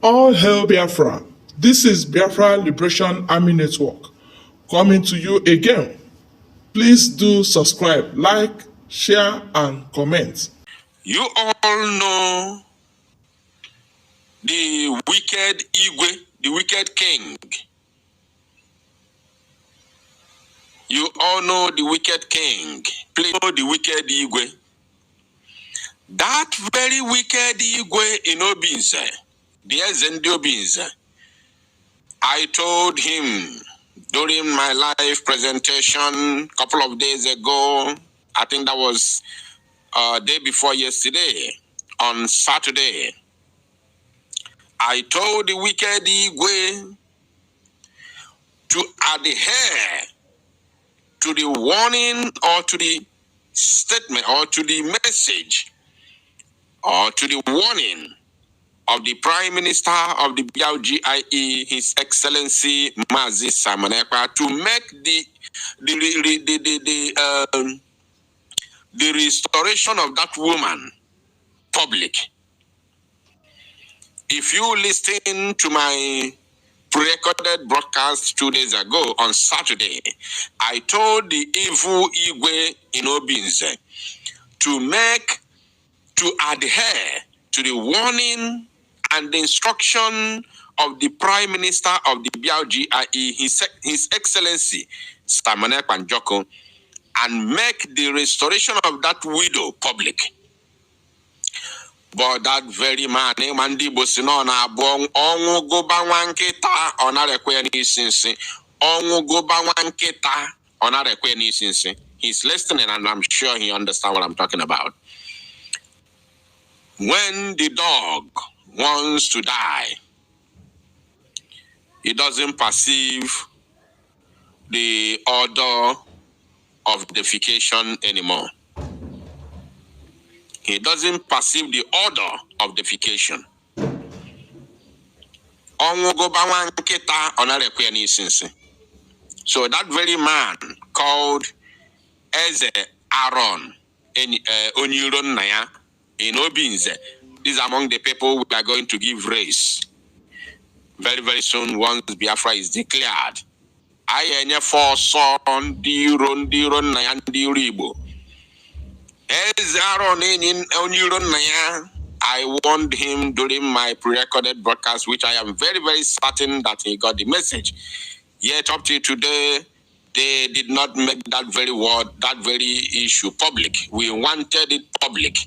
All hail Biafra. This is Biafra Liberation Army Network coming to you again. Please do subscribe, like, share, and comment. You all know the wicked Igwe, the wicked king. You all know the wicked king. Please know the wicked Igwe. That very wicked Igwe in Obinze, the Ezendi Obinze, I told him during my live presentation a couple of days ago, I think that was day before yesterday, on Saturday, I told the wicked Igwe to adhere to the warning or to the statement or to the message or to the warning of the Prime Minister of the BLGIE, His Excellency Mazi Simon Ekpa, to make the restoration of that woman public. If you listen to my pre-recorded broadcast 2 days ago on Saturday, I told the evil Igwe in Obinze to adhere to the warning and the instruction of the Prime Minister of the BLGIE, His Excellency Simon Ekpa, and make the restoration of that widow public. But that very man, Mandi Bosinona, Ongu Gobawanketa, on a requisition, Ongu Gobawanketa, on a requisition. He's listening, and I'm sure he understands what I'm talking about. When the dog wants to die, he doesn't perceive the order of defecation anymore. He doesn't perceive the order of defecation. So that very man called Eze Aaron Onyuron Naya in Obinze, these are among the people we are going to give race very, very soon once Biafra is declared. I enye for son diron Naya diribo. Eze Aaron Onyuron Naya, I warned him during my pre-recorded broadcast, which I am very, very certain that he got the message. Yet up to today, they did not make that very word, that very issue public. We wanted it public,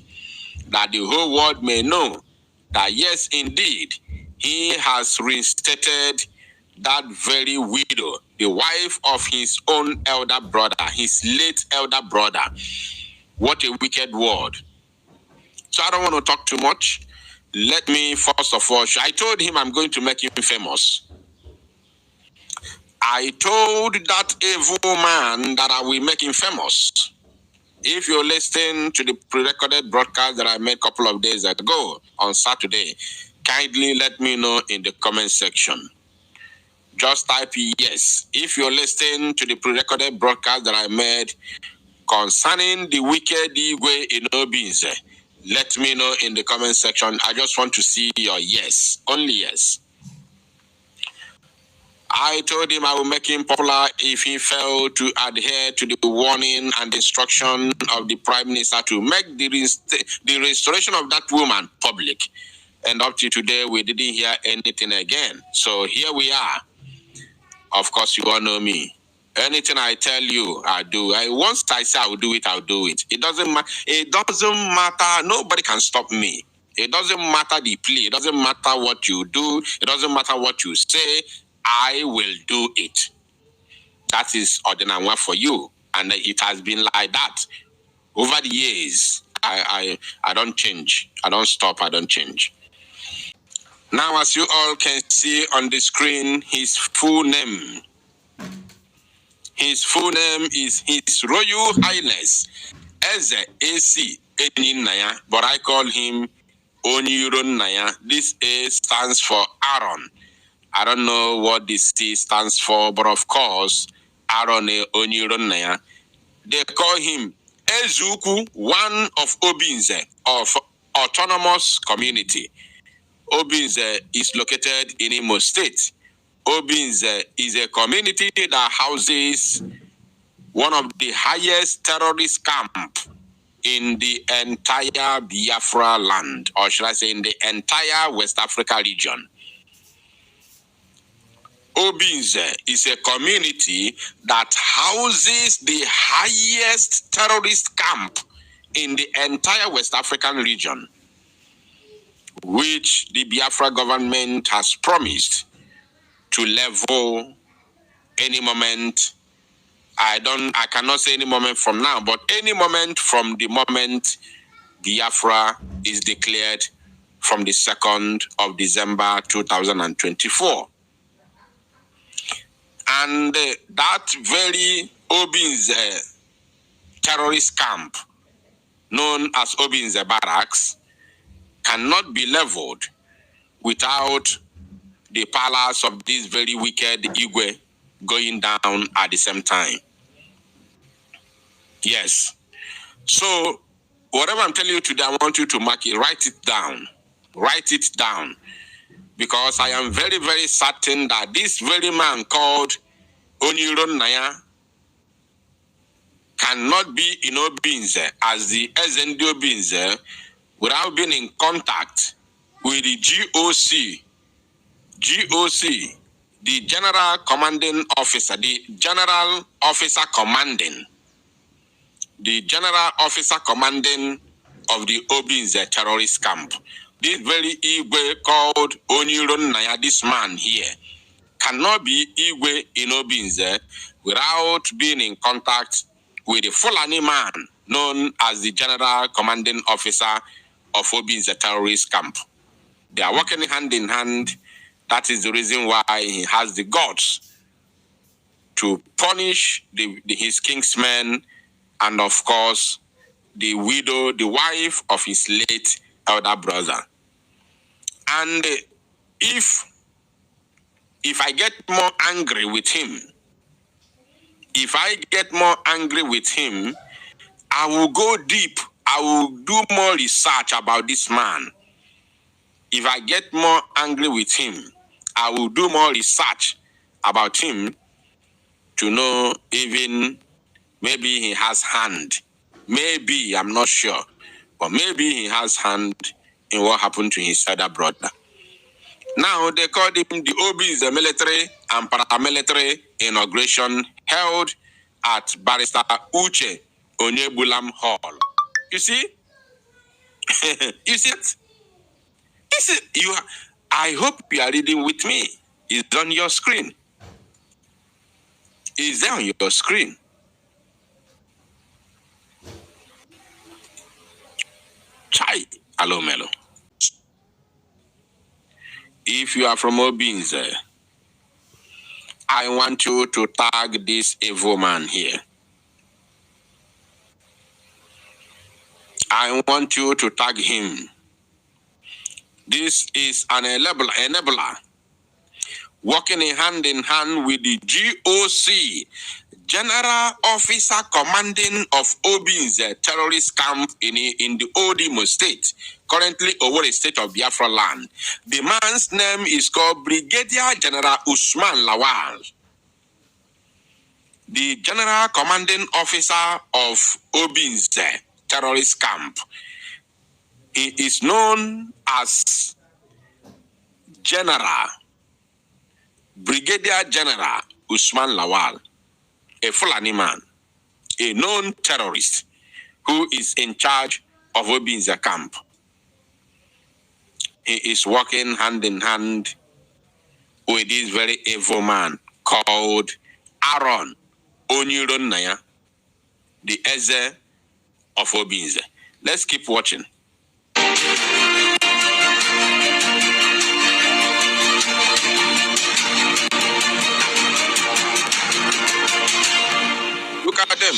that the whole world may know that yes, indeed, he has reinstated that very widow, the wife of his own elder brother, his late elder brother. What a wicked word. So I don't want to talk too much. Let me, first of all, I told him I'm going to make him famous. I told that evil man that I will make him famous. If you're listening to the pre-recorded broadcast that I made a couple of days ago on Saturday, kindly let me know in the comment section. Just type yes. If you're listening to the pre-recorded broadcast that I made concerning the wicked Igwe in Obinze, let me know in the comment section. I just want to see your yes. Only yes. I told him I will make him popular if he failed to adhere to the warning and instruction of the Prime Minister to make the restoration of that woman public. And up to today, we didn't hear anything again. So here we are. Of course, you all know me. Anything I tell you, I do. Once I say I will do it, I'll do it. It doesn't matter. Nobody can stop me. It doesn't matter the plea. It doesn't matter what you do. It doesn't matter what you say. I will do it. That is ordinary for you. And it has been like that over the years. I don't change. I don't stop. I don't change. Now, as you all can see on the screen, his full name. His full name is His Royal Highness Eze AC Enin Naya, but I call him Onyuron Naya. This A stands for Aaron. I don't know what this C stands for, but of course, Aaron Onyuron Naya. They call him Ezuku, one of Obinze, of autonomous community. Obinze is located in Imo State. Obinze is a community that houses one of the highest terrorist camps in the entire Biafra land, or should I say in the entire West Africa region. Obinze is a community that houses the highest terrorist camp in the entire West African region, which the Biafra government has promised to level any moment. I cannot say any moment from now, but any moment from the moment Biafra is declared from the 2nd of December 2024. And that very Obinze terrorist camp, known as Obinze Barracks, cannot be leveled without the palace of this very wicked Igwe going down at the same time. Yes. So, whatever I'm telling you today, I want you to mark it, write it down. Write it down. Because I am very, very certain that this very man called Oniron Naya cannot be in Obinze as the SND Obinze without being in contact with the GOC, the General Commanding Officer, the General Officer Commanding of the Obinze terrorist camp. This very Igwe called Oniron Naya, this man here, cannot be Igwe in Obinze without being in contact with the Fulani man known as the General Commanding Officer of Obinze terrorist camp. They are working hand in hand. That is the reason why he has the guts to punish his kingsmen and, of course, the widow, the wife of his late elder brother. And if I get more angry with him, I will go deep. I will do more research about this man. If I get more angry with him, I will do more research about him to know even maybe he has hand. Maybe, I'm not sure. But maybe he has hand in what happened to his elder brother. Now, they called him the Obinze military and paramilitary inauguration held at Barrister Uche Onyebulam Hall. You see? You see it? I hope you are reading with me. It's on your screen. It's there on your screen. Chai, hello, Melo. If you are from Obinze, I want you to tag this evil man here. I want you to tag him. This is an enabler working hand in hand with the GOC, General Officer Commanding of Obinze terrorist camp in the old Imo State, currently Owerri State of Biafra land. The man's name is called Brigadier General Usman Lawal. The General Commanding Officer of Obinze terrorist camp. He is known as Brigadier General Usman Lawal, a Fulani man, a known terrorist who is in charge of Obinze camp. He is working hand in hand with this very evil man called Aaron Oniron Naya, the Eze of Obinze. Let's keep watching. Look at them.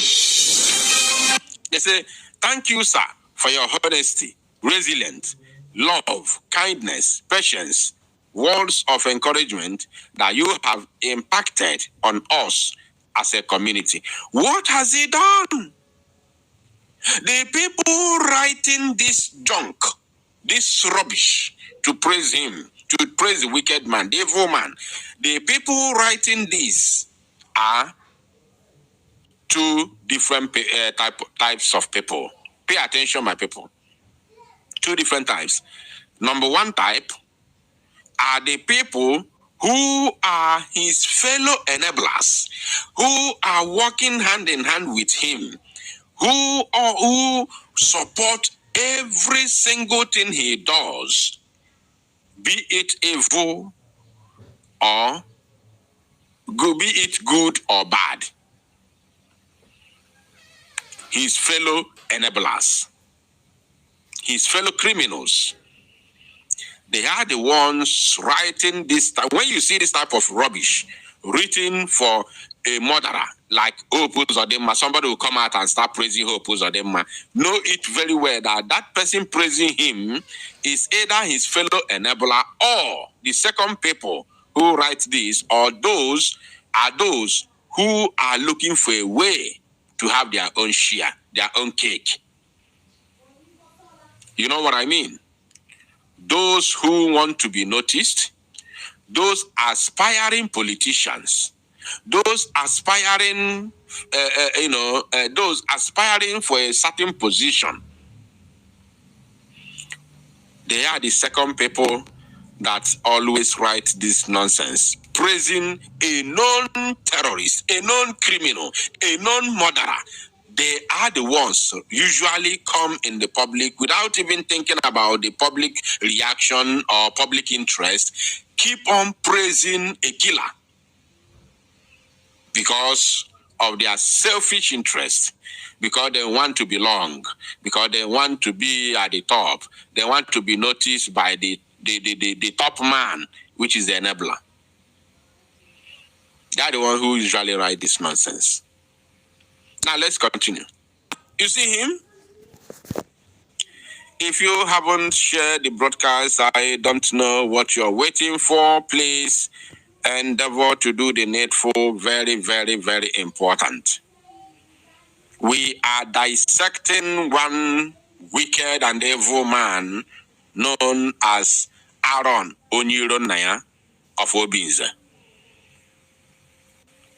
They say, "Thank you, sir, for your honesty, resilience, love, kindness, patience, words of encouragement that you have impacted on us as a community." What has he done? The people writing this junk, this rubbish, to praise him, to praise the wicked man, the evil man. The people writing this are two different types of people. Pay attention, my people. Two different types. Number one type are the people who are his fellow enablers, who are working hand in hand with him, who support every single thing he does, be it evil or good, be it good or bad. His fellow enablers, his fellow criminals. They are the ones writing this. When you see this type of rubbish written for a murderer like Hope Uzodinma, somebody will come out and start praising Hope Uzodinma. Know it very well that that person praising him is either his fellow enabler or the second people who write this, or those who are looking for a way to have their own share, their own cake. You know what I mean? Those who want to be noticed, those aspiring politicians, those aspiring, those aspiring for a certain position. They are the second people that always write this nonsense, praising a known terrorist, a known criminal, a known murderer. They are the ones usually come in the public without even thinking about the public reaction or public interest, keep on praising a killer because of their selfish interest, because they want to belong, because they want to be at the top, they want to be noticed by the top man, which is the enabler. They are the one who usually write this nonsense. Now let's continue. You see him? If you haven't shared the broadcast, I don't know what you're waiting for. Please endeavor to do the needful. Very, very, very important. We are dissecting one wicked and evil man known as Aaron Onironaya of Obinze.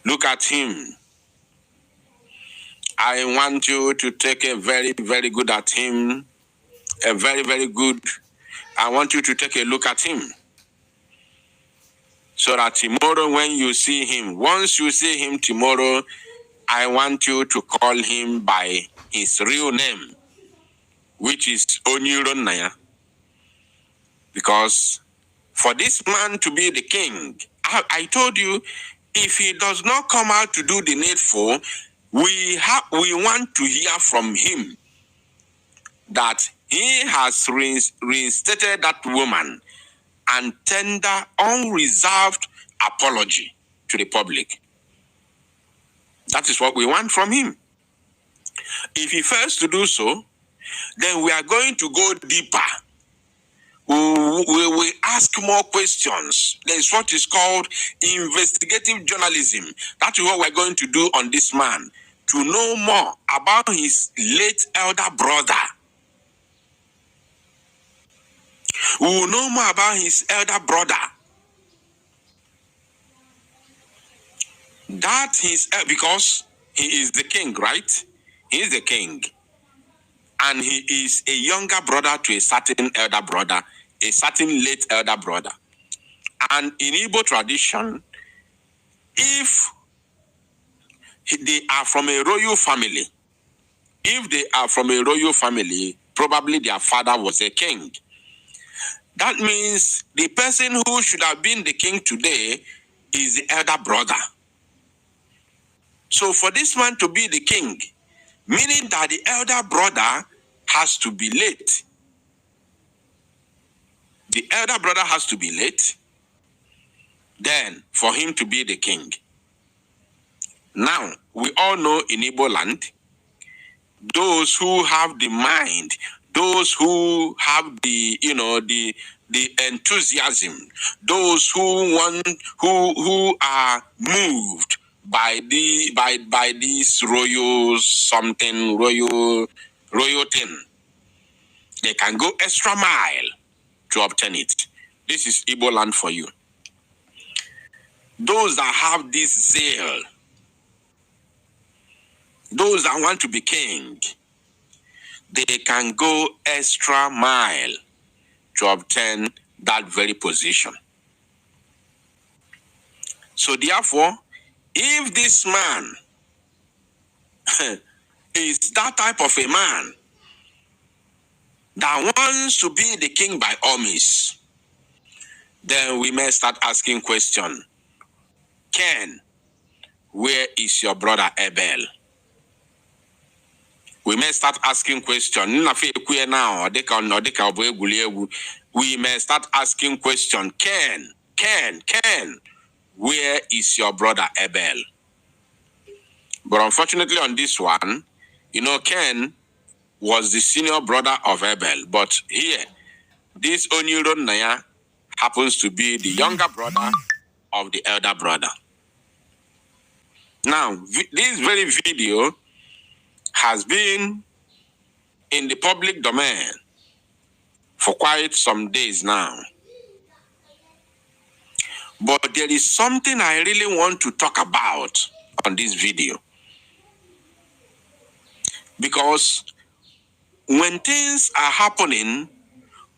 Look at him. I want you to take a very, very good at him. A very, very good. I want you to take a look at him. So that tomorrow when you see him, once you see him tomorrow, I want you to call him by his real name, which is Onironaya. Because for this man to be the king, I told you, if he does not come out to do the needful, we want to hear from him that he has reinstated that woman and tender unreserved apology to the public. That is what we want from him. If he fails to do so, then we are going to go deeper. We will ask more questions. There is what is called investigative journalism. That is what we're going to do on this man, to know more about his late elder brother. We will know more about his elder brother. That is because he is the king, right? He is the king. And he is a younger brother to a certain elder brother, a certain late elder brother. And in Igbo tradition, if they are from a royal family, probably their father was a king. That means the person who should have been the king today is the elder brother. So for this man to be the king, meaning that the elder brother has to be late. The elder brother has to be late, then for him to be the king. Now, we all know in Igbo land, those who have the mind, those who have the enthusiasm, those who are moved by this royal thing. They can go extra mile to obtain it. This is Igbo land for you. Those that have this zeal, those that want to be king, they can go extra mile to obtain that very position. So therefore, if this man is that type of a man that wants to be the king by all means, then we may start asking question. Ken, where is your brother Abel? We may start asking question. We may start asking question. Ken, where is your brother Abel? But unfortunately on this one, Ken was the senior brother of Abel. But here, this Oniron Naya happens to be the younger brother of the elder brother. Now, this very video has been in the public domain for quite some days now. But there is something I really want to talk about on this video. Because when things are happening,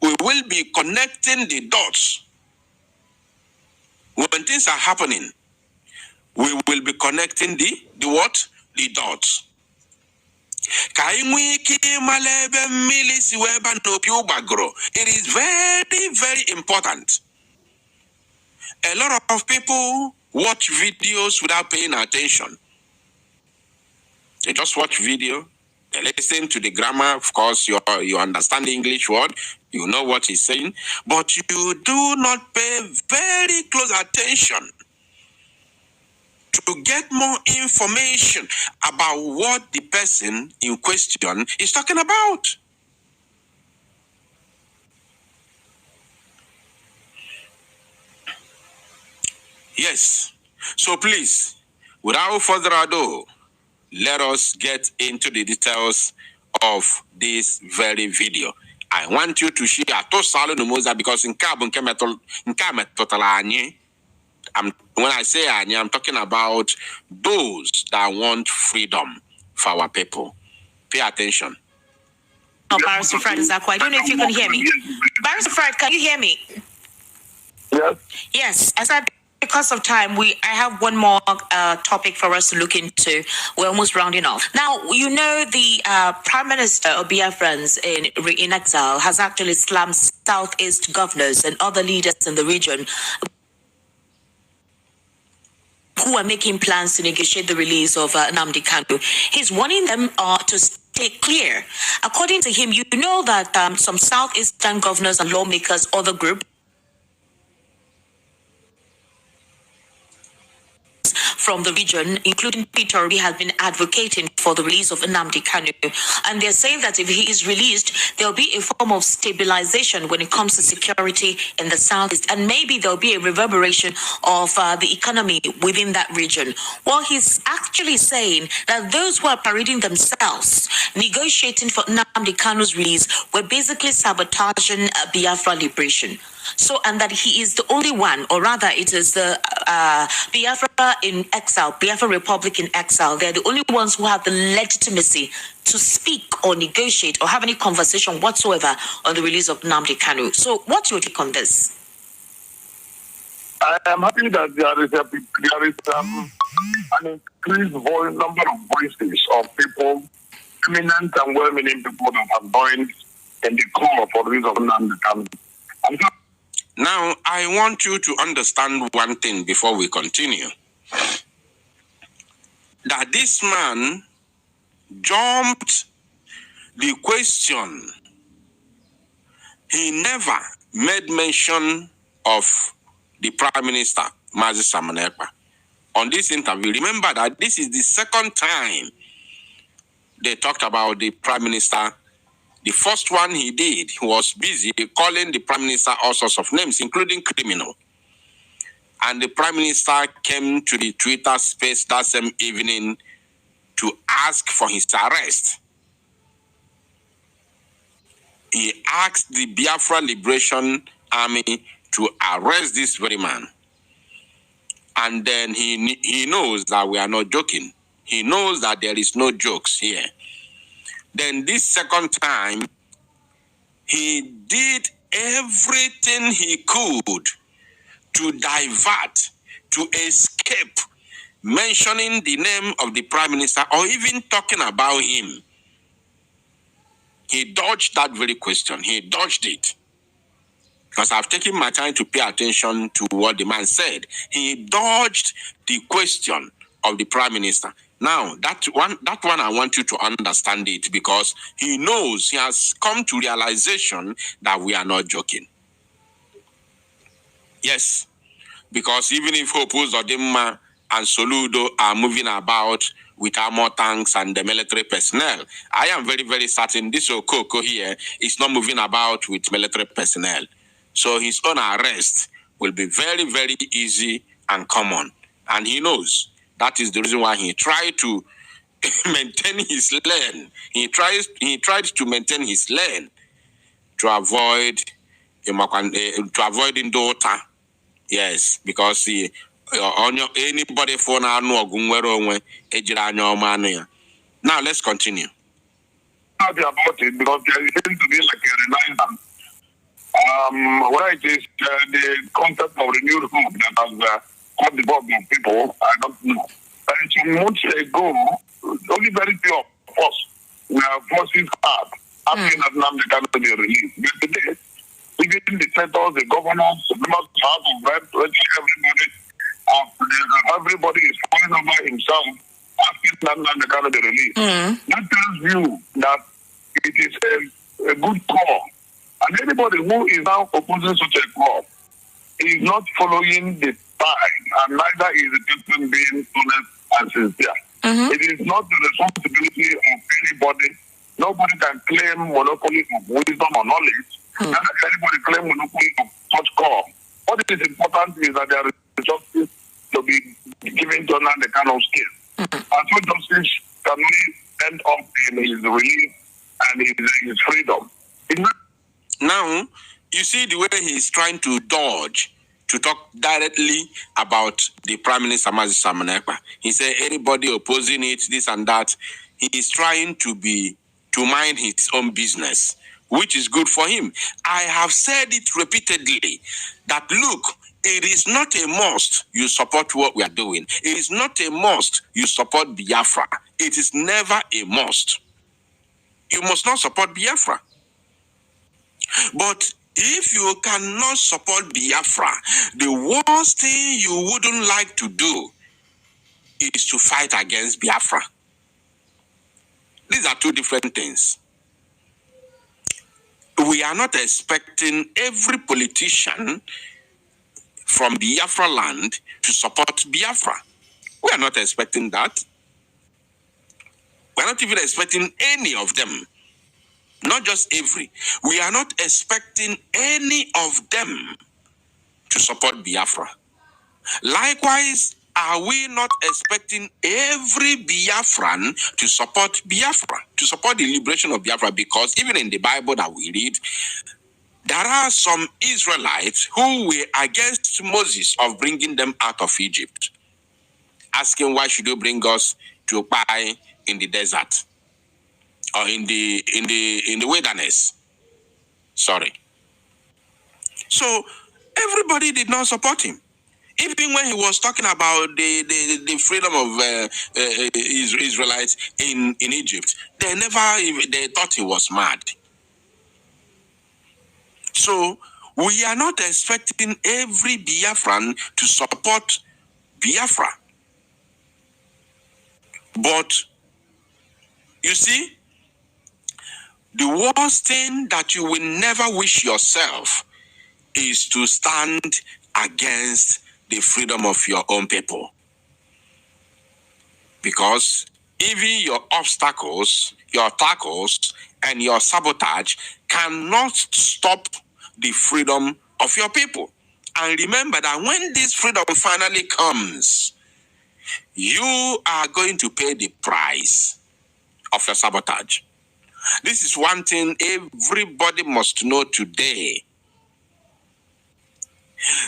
we will be connecting the dots. When things are happening, we will be connecting the what? The dots. It is very, very important. A lot of people watch videos without paying attention. They just watch video. They listen to the grammar. Of course, you understand the English word. You know what he's saying. But you do not pay very close attention to get more information about what the person in question is talking about. Yes. So please, without further ado, let us get into the details of this very video. I want you to share to Salo Numuza because in Carbon when I say I'm talking about those that want freedom for our people. Pay attention. Oh, Barrister Fred Zakwa, I don't know if you can hear me. Barrister Fred, can you hear me? Yes. Yes, as I because of time, I have one more topic for us to look into. We're almost rounding off. Now, the Prime Minister of Biafrans in exile has actually slammed Southeast governors and other leaders in the region who are making plans to negotiate the release of Nnamdi Kanu. He's warning them to stay clear. According to him, that some Southeastern governors and lawmakers, other groups, from the region, including Peter Obi, has been advocating for the release of Nnamdi Kanu. And they're saying that if he is released, there'll be a form of stabilization when it comes to security in the southeast. And maybe there'll be a reverberation of the economy within that region. Well, he's actually saying that those who are parading themselves, negotiating for Nnamdi Kanu's release, were basically sabotaging Biafra liberation. So, and that he is the only one, or rather it is the Biafra in exile, Biafra Republic in exile. They're the only ones who have the legitimacy to speak or negotiate or have any conversation whatsoever on the release of Nnamdi Kanu. So what's your take on this? I am happy that there is an increased number of voices of people, eminent and well-meaning people that have joined in the call for the release of Nnamdi Kanu. Now, I want you to understand one thing before we continue. That this man jumped the question. He never made mention of the Prime Minister, Mazi Ekpa. On this interview, remember that this is the second time they talked about the Prime Minister. The first one he did, he was busy calling the Prime Minister all sorts of names, including criminal. And the Prime Minister came to the Twitter space that same evening to ask for his arrest. he asked the Biafra Liberation Army to arrest this very man. And then he knows that we are not joking. He knows that there is no jokes here. Then this second time, he did everything he could to divert, to escape mentioning the name of the prime minister or even talking about him. He dodged that very question. He dodged it. Because I've taken my time to pay attention to what the man said. He dodged the question of the prime minister. Now, that one I want you to understand it, because he knows, he has come to realization that we are not joking. Yes, because even if Opus Odimma and Soludo are moving about with armor tanks and the military personnel, I am very, very certain this Okoko here is not moving about with military personnel. So his own arrest will be very, very easy and common. And he knows that is the reason why he tried to maintain his lane. He tried to maintain his lane to avoid daughter. Yes, because anybody for now now let's continue. About it, because there seems to be like a reliance. What it is the concept of renewed hope that has caught the bottom of people, I don't know. And some months ago, only very few of us were forces hard asking that Nnamdi Kanu to be released. But today, even the senators, the governors, the members of the House of Reps, everybody is falling over himself asking that Nnamdi Kanu to be released. That tells you that it is a good call. And anybody who is now opposing such a call is not following the time, and neither is the person being honest and sincere. It is not the responsibility of anybody. Nobody can claim monopoly of wisdom or knowledge. Neither can anybody claim monopoly of such call. What is important is that there is justice to be given to the kind of scale. And so justice can only end up in his release and his freedom. Now, you see the way he's trying to dodge to talk directly about the Prime Minister Mazi Simon Ekpa. He said anybody opposing it, this and that, he is trying to mind his own business, which is good for him. I have said it repeatedly that look, it is not a must you support what we are doing. It is not a must you support Biafra. It is never a must. You must not support Biafra. But if you cannot support Biafra, the worst thing you wouldn't like to do is to fight against Biafra. These are two different things. We are not expecting every politician from Biafra land to support Biafra. We are not expecting that. We are not even expecting any of them. Not just every. We are not expecting any of them to support Biafra. Likewise, are we not expecting every Biafran to support Biafra, to support the liberation of Biafra? Because even in the Bible that we read, there are some Israelites who were against Moses of bringing them out of Egypt, asking why should you bring us to buy in the desert? Or in the wilderness. Sorry. So everybody did not support him. Even when he was talking about the freedom of Israelites in Egypt, they thought he was mad. So we are not expecting every Biafran to support Biafra. But you see, the worst thing that you will never wish yourself is to stand against the freedom of your own people. Because even your obstacles, your tackles, and your sabotage cannot stop the freedom of your people. And remember that when this freedom finally comes, you are going to pay the price of your sabotage. This is one thing everybody must know today.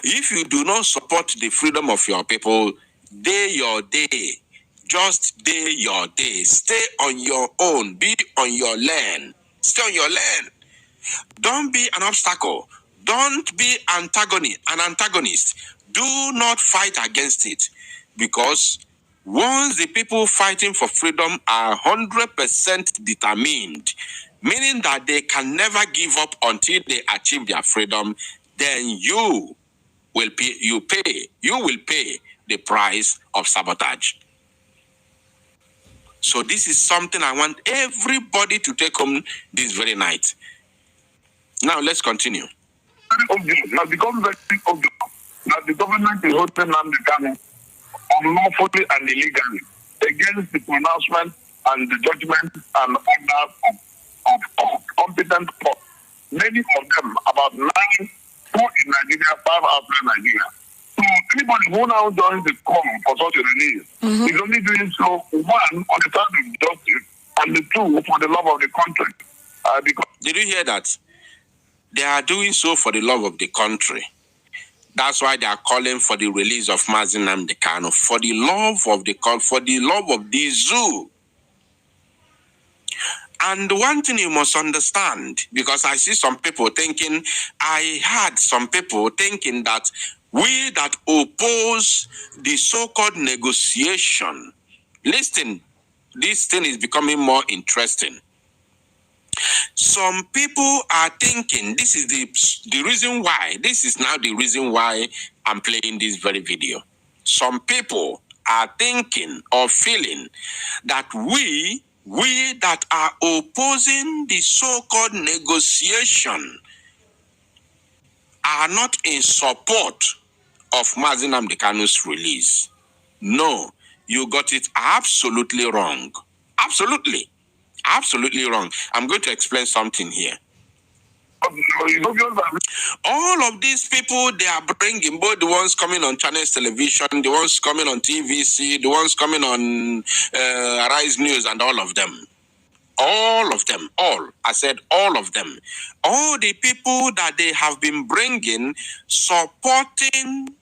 If you do not support the freedom of your people, day your day. Just day your day. Stay on your own. Be on your lane. Stay on your lane. Don't be an obstacle. Don't be an antagonist. Do not fight against it. Because once the people fighting for freedom are 100% determined, meaning that they can never give up until they achieve their freedom, then you will pay the price of sabotage. So this is something I want everybody to take home this very night. Now let's continue. Now become very obvious that the government is holding Nnamdi Kanu unlawfully and illegally against the pronouncement and the judgment and order of competent court. Many of them, about 9, 2 in Nigeria, 5 outside Nigeria. So anybody who now joins the call for such a release is only doing so, 1, on the side of justice, and 2, for the love of the country. Because did you hear that? They are doing so for the love of the country. That's why they are calling for the release of Nnamdi Kanu, for the love of the country, for the love of the zoo. And one thing you must understand, because I see some people thinking, I heard some people thinking that we that oppose the so-called negotiation, listen, this thing is becoming more interesting. Some people are thinking, this is the reason why, this is now the reason why I'm playing this very video. Some people are thinking or feeling that we that are opposing the so-called negotiation are not in support of Nnamdi Kanu's release. No, you got it absolutely wrong. Absolutely wrong. I'm going to explain something here. All of these people they are bringing, both the ones coming on Channels Television, the ones coming on TVC, the ones coming on Rise News, and all of them. All of them, all. I said all of them. All the people that they have been bringing supporting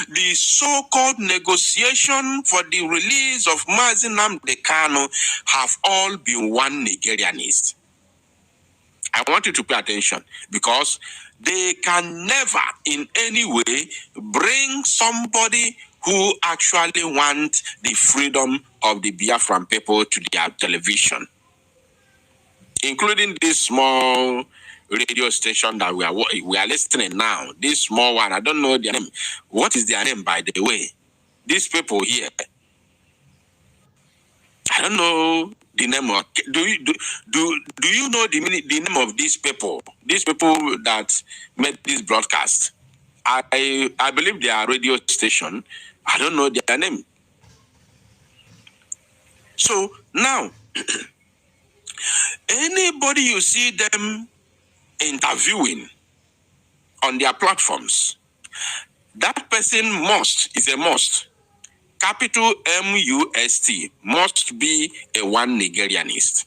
the so-called negotiation for the release of Nnamdi Kanu have all been one Nigerianist. I want you to pay attention because they can never in any way bring somebody who actually wants the freedom of the Biafran people to their television, including this small radio station that we are listening now. This small one, I don't know their name. What is their name, by the way? These people here, I don't know the name of. Do you know the name of these people? These people that made this broadcast. I believe they are radio station. I don't know their name. So now, anybody you see them interviewing on their platforms, that person is a must. Capital MUST must be a one Nigerianist.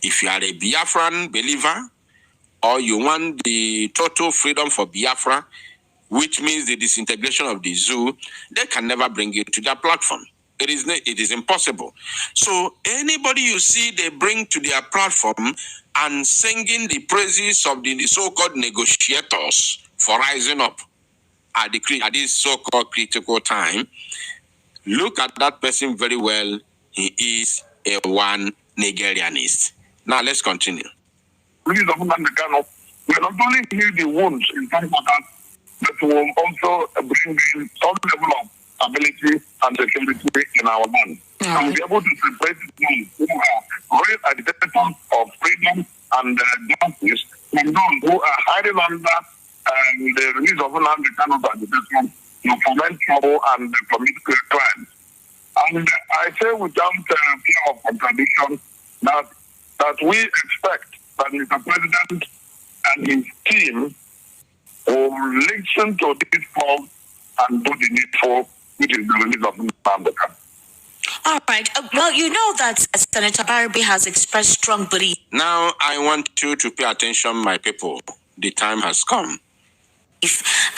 If you are a Biafran believer or you want the total freedom for Biafra, which means the disintegration of the zoo, they can never bring you to their platform. It is impossible. So anybody you see they bring to their platform and singing the praises of the so-called negotiators for rising up at this so-called critical time, look at that person very well. He is a one Nigerianist. Now let's continue. We not only heal the wounds in terms of that, but will also bring in some level of stability and security in our land. And be able to separate those who are real agitators of freedom and justice from those who are hiding under the release of Nnamdi Kanu agitation to foment trouble and commit crimes. And I say without fear of contradiction that we expect that Mr. President and his team will listen to this call and do the needful, which is the release of Nnamdi Kanu. All right. Well, you know that Senator Baribe has expressed strong belief. Now, I want you to pay attention, my people. The time has come.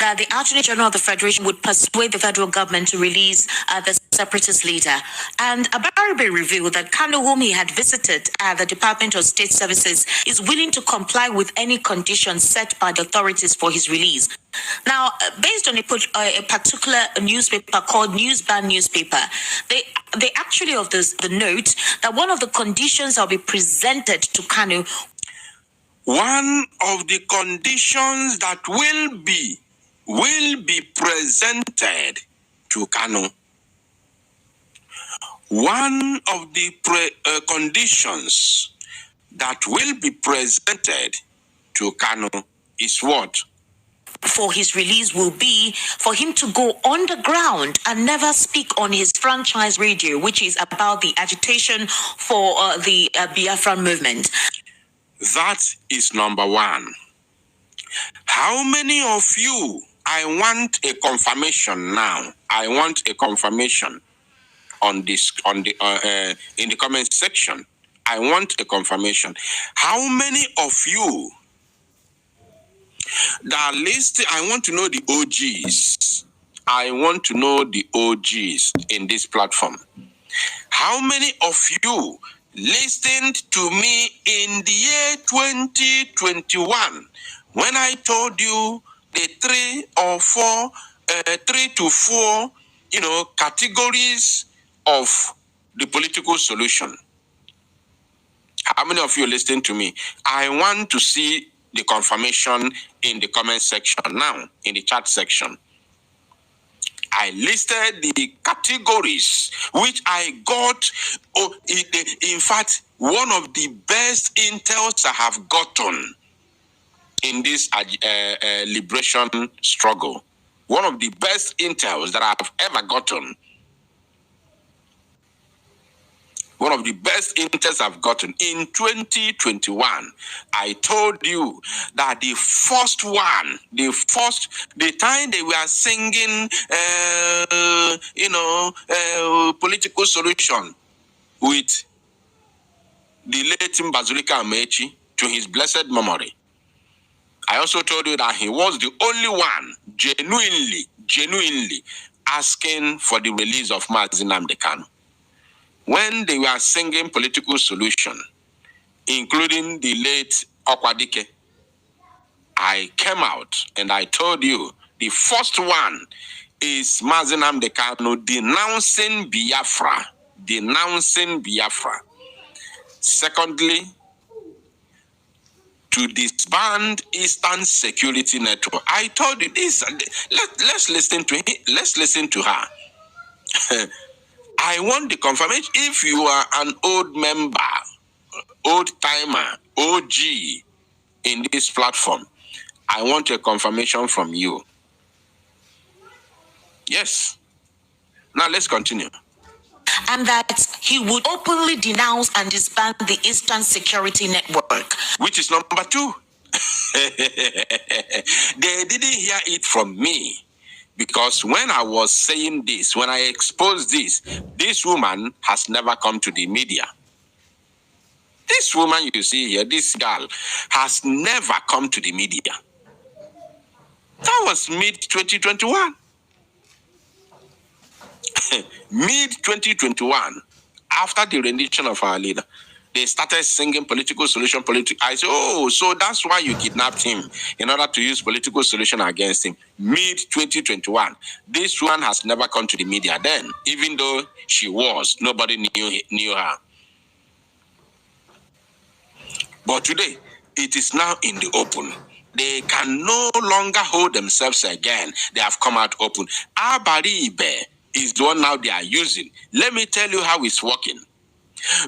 That the Attorney General of the Federation would persuade the federal government to release the separatist leader. And Abaribe revealed that Kanu, whom he had visited at the Department of State Services, is willing to comply with any conditions set by the authorities for his release. Now, based on a particular newspaper called Newsban newspaper, they actually of the note that one of the conditions that will be presented to Kanu. One of the conditions that will be presented to Kanu. One of the conditions that will be presented to Kanu is what? For his release will be for him to go underground and never speak on his franchise radio, which is about the agitation for the Biafra movement. That is number one. How many of you? I want a confirmation now. I want a confirmation on this in the comment section. I want a confirmation. How many of you that list? I want to know the OGs. I want to know the OGs in this platform. How many of you listened to me in the year 2021 when I told you the 3 to 4, categories of the political solution? How many of you listened to me? I want to see the confirmation in the comment section now, in the chat section. I listed the categories which I got. In fact, one of the best intels I have gotten in this liberation struggle. One of the best intels that I've ever gotten. One of the best intels I've gotten in 2021. I told you that the first one, the time they were singing, political solution with the late Bazulika Amechi to his blessed memory. I also told you that he was the only one genuinely asking for the release of Mazi Nnamdi Kanu. When they were singing political solution, including the late Okwadike, I came out and I told you the first one is Mazi Nnamdi Kanu denouncing Biafra. Secondly, to disband Eastern Security Network. I told you this. Let's listen to it. Let's listen to her. I want the confirmation. If you are an old member, old timer, OG in this platform, I want a confirmation from you. Yes. Now let's continue. And that he would openly denounce and disband the Eastern Security Network. Which is number 2. They didn't hear it from me. Because when I was saying this, when I exposed this woman has never come to the media. This woman you see here, this girl, has never come to the media. That was mid-2021. Mid-2021, after the rendition of our leader, they started singing political solution. I said, oh, so that's why you kidnapped him, in order to use political solution against him. Mid-2021. This one has never come to the media then. Even though she was, nobody knew her. But today, it is now in the open. They can no longer hold themselves again. They have come out open. Abaribe is the one now they are using. Let me tell you how it's working.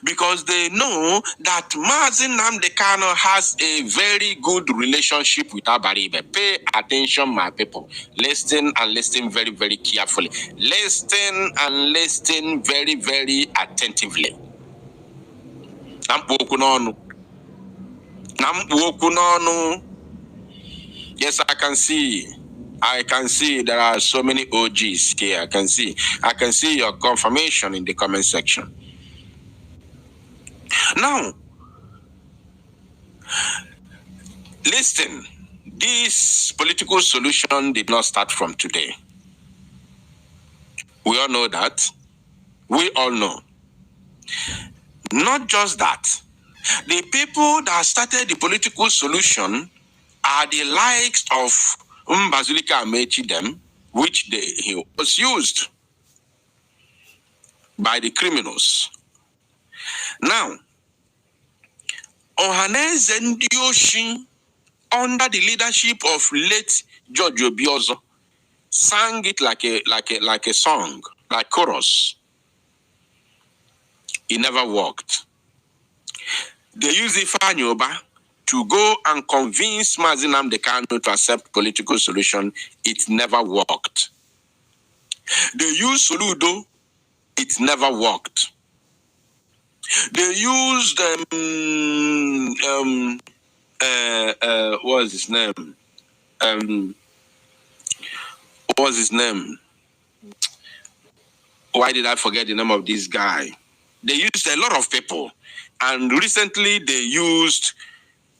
Because they know that Mazi Nnamdi Kanu has a very good relationship with Abaribe. Pay attention, my people. Listen and listen very, very carefully. Listen and listen very, very attentively. Yes, I can see. I can see there are so many OGs here. I can see your confirmation in the comment section. Now, listen, this political solution did not start from today. We all know that. We all know. Not just that. The people that started the political solution are the likes of Mbazulika Amechi them, which he was used by the criminals. Now, Ohaneze Ndioshi, under the leadership of late George Obiozo, sang it like a song, like chorus. It never worked. They used Ifeanyi Oba to go and convince Mazi Nnamdi Kanu to accept political solution. It never worked. They used Soludo. It never worked. They used what was his name? What was his name? Why did I forget the name of this guy? They used a lot of people, and recently they used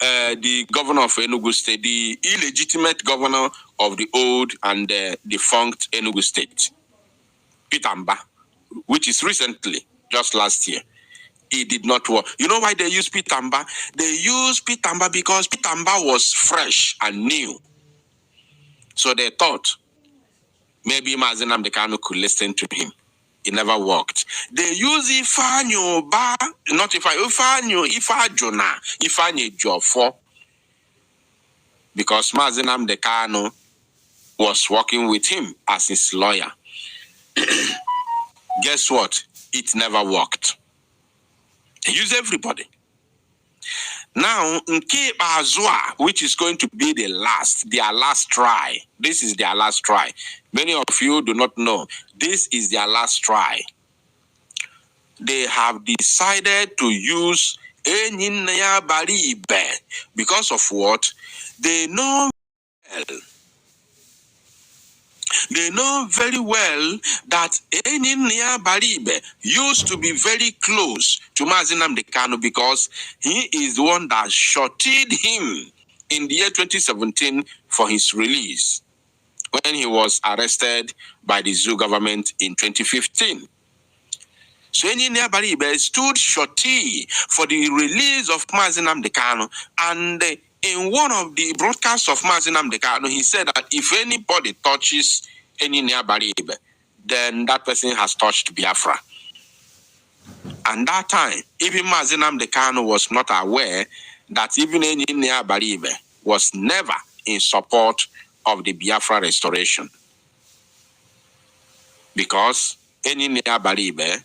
the governor of Enugu State, the illegitimate governor of the old and defunct Enugu State, Peter Mba, which is recently, just last year. It did not work. You know why they used Peter Mba? They used Peter Mba because Peter Mba was fresh and new. So they thought maybe Mazi Nnamdi Kanu could listen to him. It never worked. They use Ifeanyi Oba, not Ifeanyi Ejiofor, because Mazi Nnamdi Kanu was working with him as his lawyer. Guess what? It never worked. They use everybody. Now, Ekpa Azua, which is going to be their last try. This is their last try. Many of you do not know. This is their last try. They have decided to use Enyinaya Baribe because of what? They know well. They know very well that Enyinaya Baribe used to be very close to Mazi Nnamdi Kanu because he is the one that shorted him in the year 2017 for his release when he was arrested by the Zoo government in 2015. So Enyinaya Baribe stood shorty for the release of Mazi Nnamdi Kanu, and in one of the broadcasts of Mazi Nnamdi Kanu, he said that if anybody touches Enyinaya Baribe, then that person has touched Biafra. And that time, even Mazi Nnamdi Kanu was not aware that even Enyinaya Baribe was never in support of the Biafra restoration. Because Enyinaya Baribe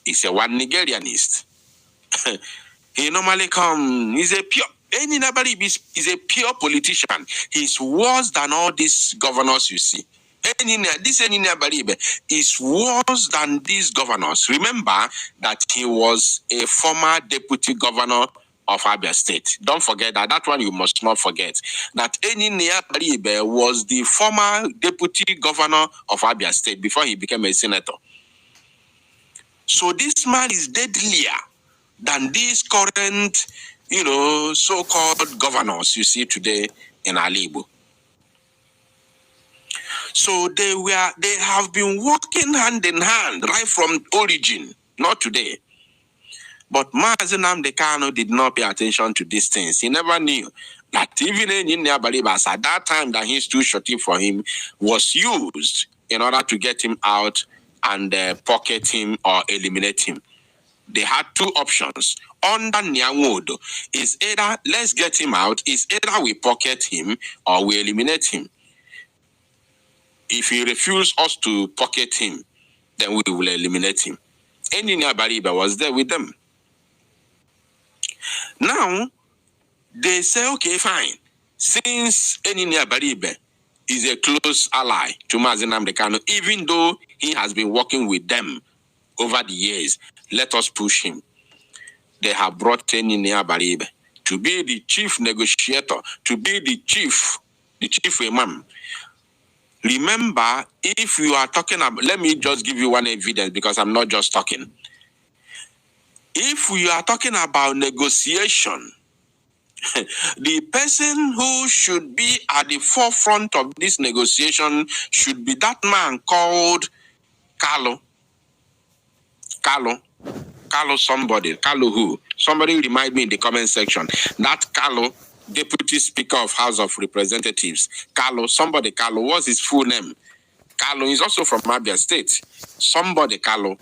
is a one Nigerianist. He normally he's a pure, Enyinaya Baribe is a pure politician. He's worse than all these governors you see. This Enyinaya Baribe is worse than these governors. Remember that he was a former deputy governor of Abia State. Don't forget that. That one you must not forget. That Enyinaya Baribe was the former deputy governor of Abia State before he became a senator. So this man is deadlier than these current, so-called governors you see today in Alibu. So they have been working hand in hand right from origin, not today. But Mazi Nnamdi Kanu did not pay attention to these things. He never knew that even Enyinaya Baribe, at that time that he stood shorty for him, was used in order to get him out and pocket him or eliminate him. They had two options. Under Nyangodo is either let's get him out, is either we pocket him or we eliminate him. If he refuses us to pocket him, then we will eliminate him. Enyinaya Baribe was there with them. Now, they say, okay, fine. Since Enyinaya Baribe is a close ally to Mazi Nnamdi Kanu, even though he has been working with them over the years, let us push him. They have brought Enyinaya Baribe to be the chief negotiator, to be the chief imam, Remember, if you are talking about, let me just give you one evidence because I'm not just talking. If we are talking about negotiation, the person who should be at the forefront of this negotiation should be that man called Carlo. Somebody. Carlo who? Somebody remind me in the comment section. That Carlo, Deputy Speaker of House of Representatives. Carlo, what's his full name? Carlo is also from Abia State. Somebody, Carlo.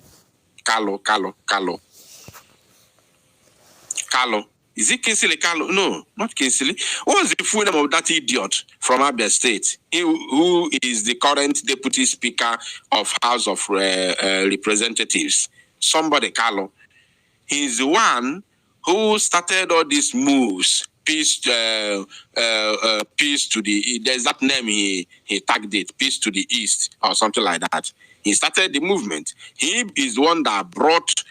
Is it Kinsley Carlo? No, not Kinsley. What was the full name of that idiot from Abia State? Who is the current Deputy Speaker of House of Representatives? Somebody, Carlo. He's the one who started all these moves. Peace to the, there's that name he tagged it, Peace to the East, or something like that. He started the movement. He is the one that brought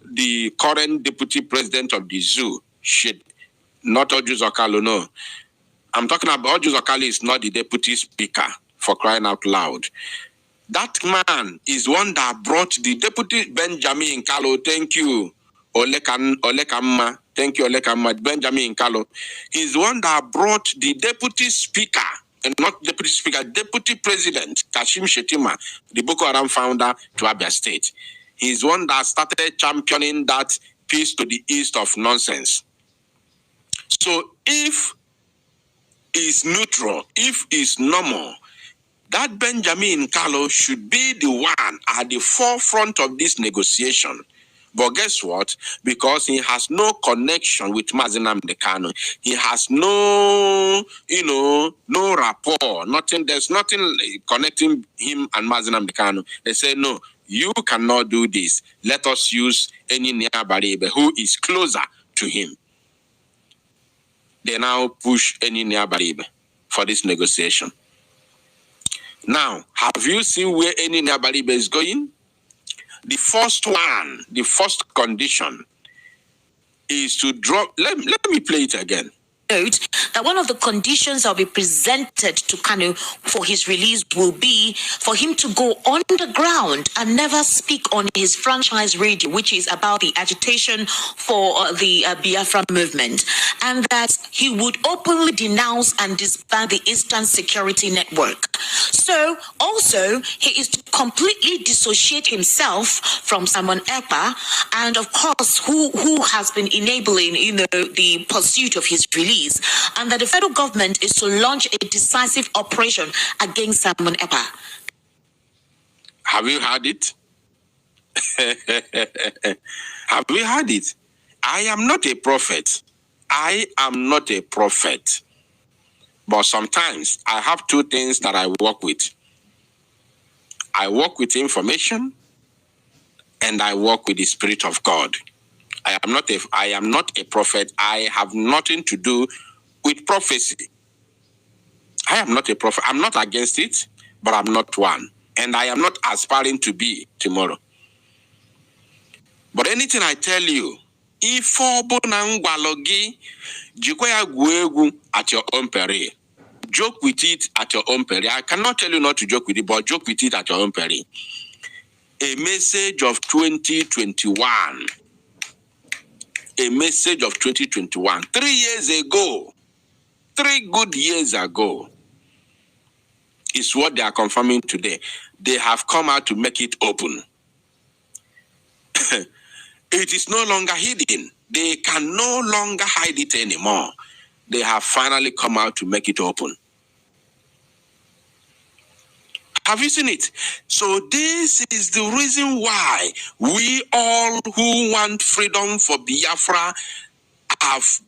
the current deputy president of the zoo. Shit, not Ojus Okalo, no. I'm talking about Ojus Okalo is not the deputy speaker, for crying out loud. That man is one that brought the deputy Benjamin Kalo. Thank you, Olekamma. Thank you, Olekamma. Benjamin Kalo. He's one that brought the deputy speaker, and not deputy speaker, deputy president, Kashim Shetima, the Boko Haram founder, to Abia State. He's one that started championing that peace to the east of nonsense. So if it's neutral, if it's normal, that Benjamin Carlo should be the one at the forefront of this negotiation. But guess what? Because he has no connection with Mazi Nnamdi Kanu. He has no, no rapport. Nothing. There's nothing connecting him and Mazi Nnamdi Kanu. They say, no, you cannot do this. Let us use any Nyabaribe who is closer to him. They now push any Nyabaribe for this negotiation. Now, have you seen where any Nyabaribe is going? The first one, the first condition is to drop. Let me play it again. Note that one of the conditions that will be presented to Kanu for his release will be for him to go underground and never speak on his franchise radio, which is about the agitation for the Biafra movement, and that he would openly denounce and disband the Eastern Security Network. So also he is to completely dissociate himself from Simon Ekpa, and of course who has been enabling the pursuit of his release. And that the federal government is to launch a decisive operation against Simon Ekpa. Have you heard it? Have you heard it? I am not a prophet. But sometimes I have two things that I work with. I work with information and I work with the Spirit of God. I am not a prophet. I have nothing to do with prophecy. I am not a prophet. I'm not against it, but I'm not one. And I am not aspiring to be tomorrow. But anything I tell you, if at your own peril, joke with it at your own peril. I cannot tell you not to joke with it, but joke with it at your own peril. A message of 2021. A message of 2021. 3 years ago, 3 good years ago, is what they are confirming today. They have come out to make it open. It is no longer hidden. They can no longer hide it anymore. They have finally come out to make it open. Have you seen it? So this is the reason why we all who want freedom for Biafra have,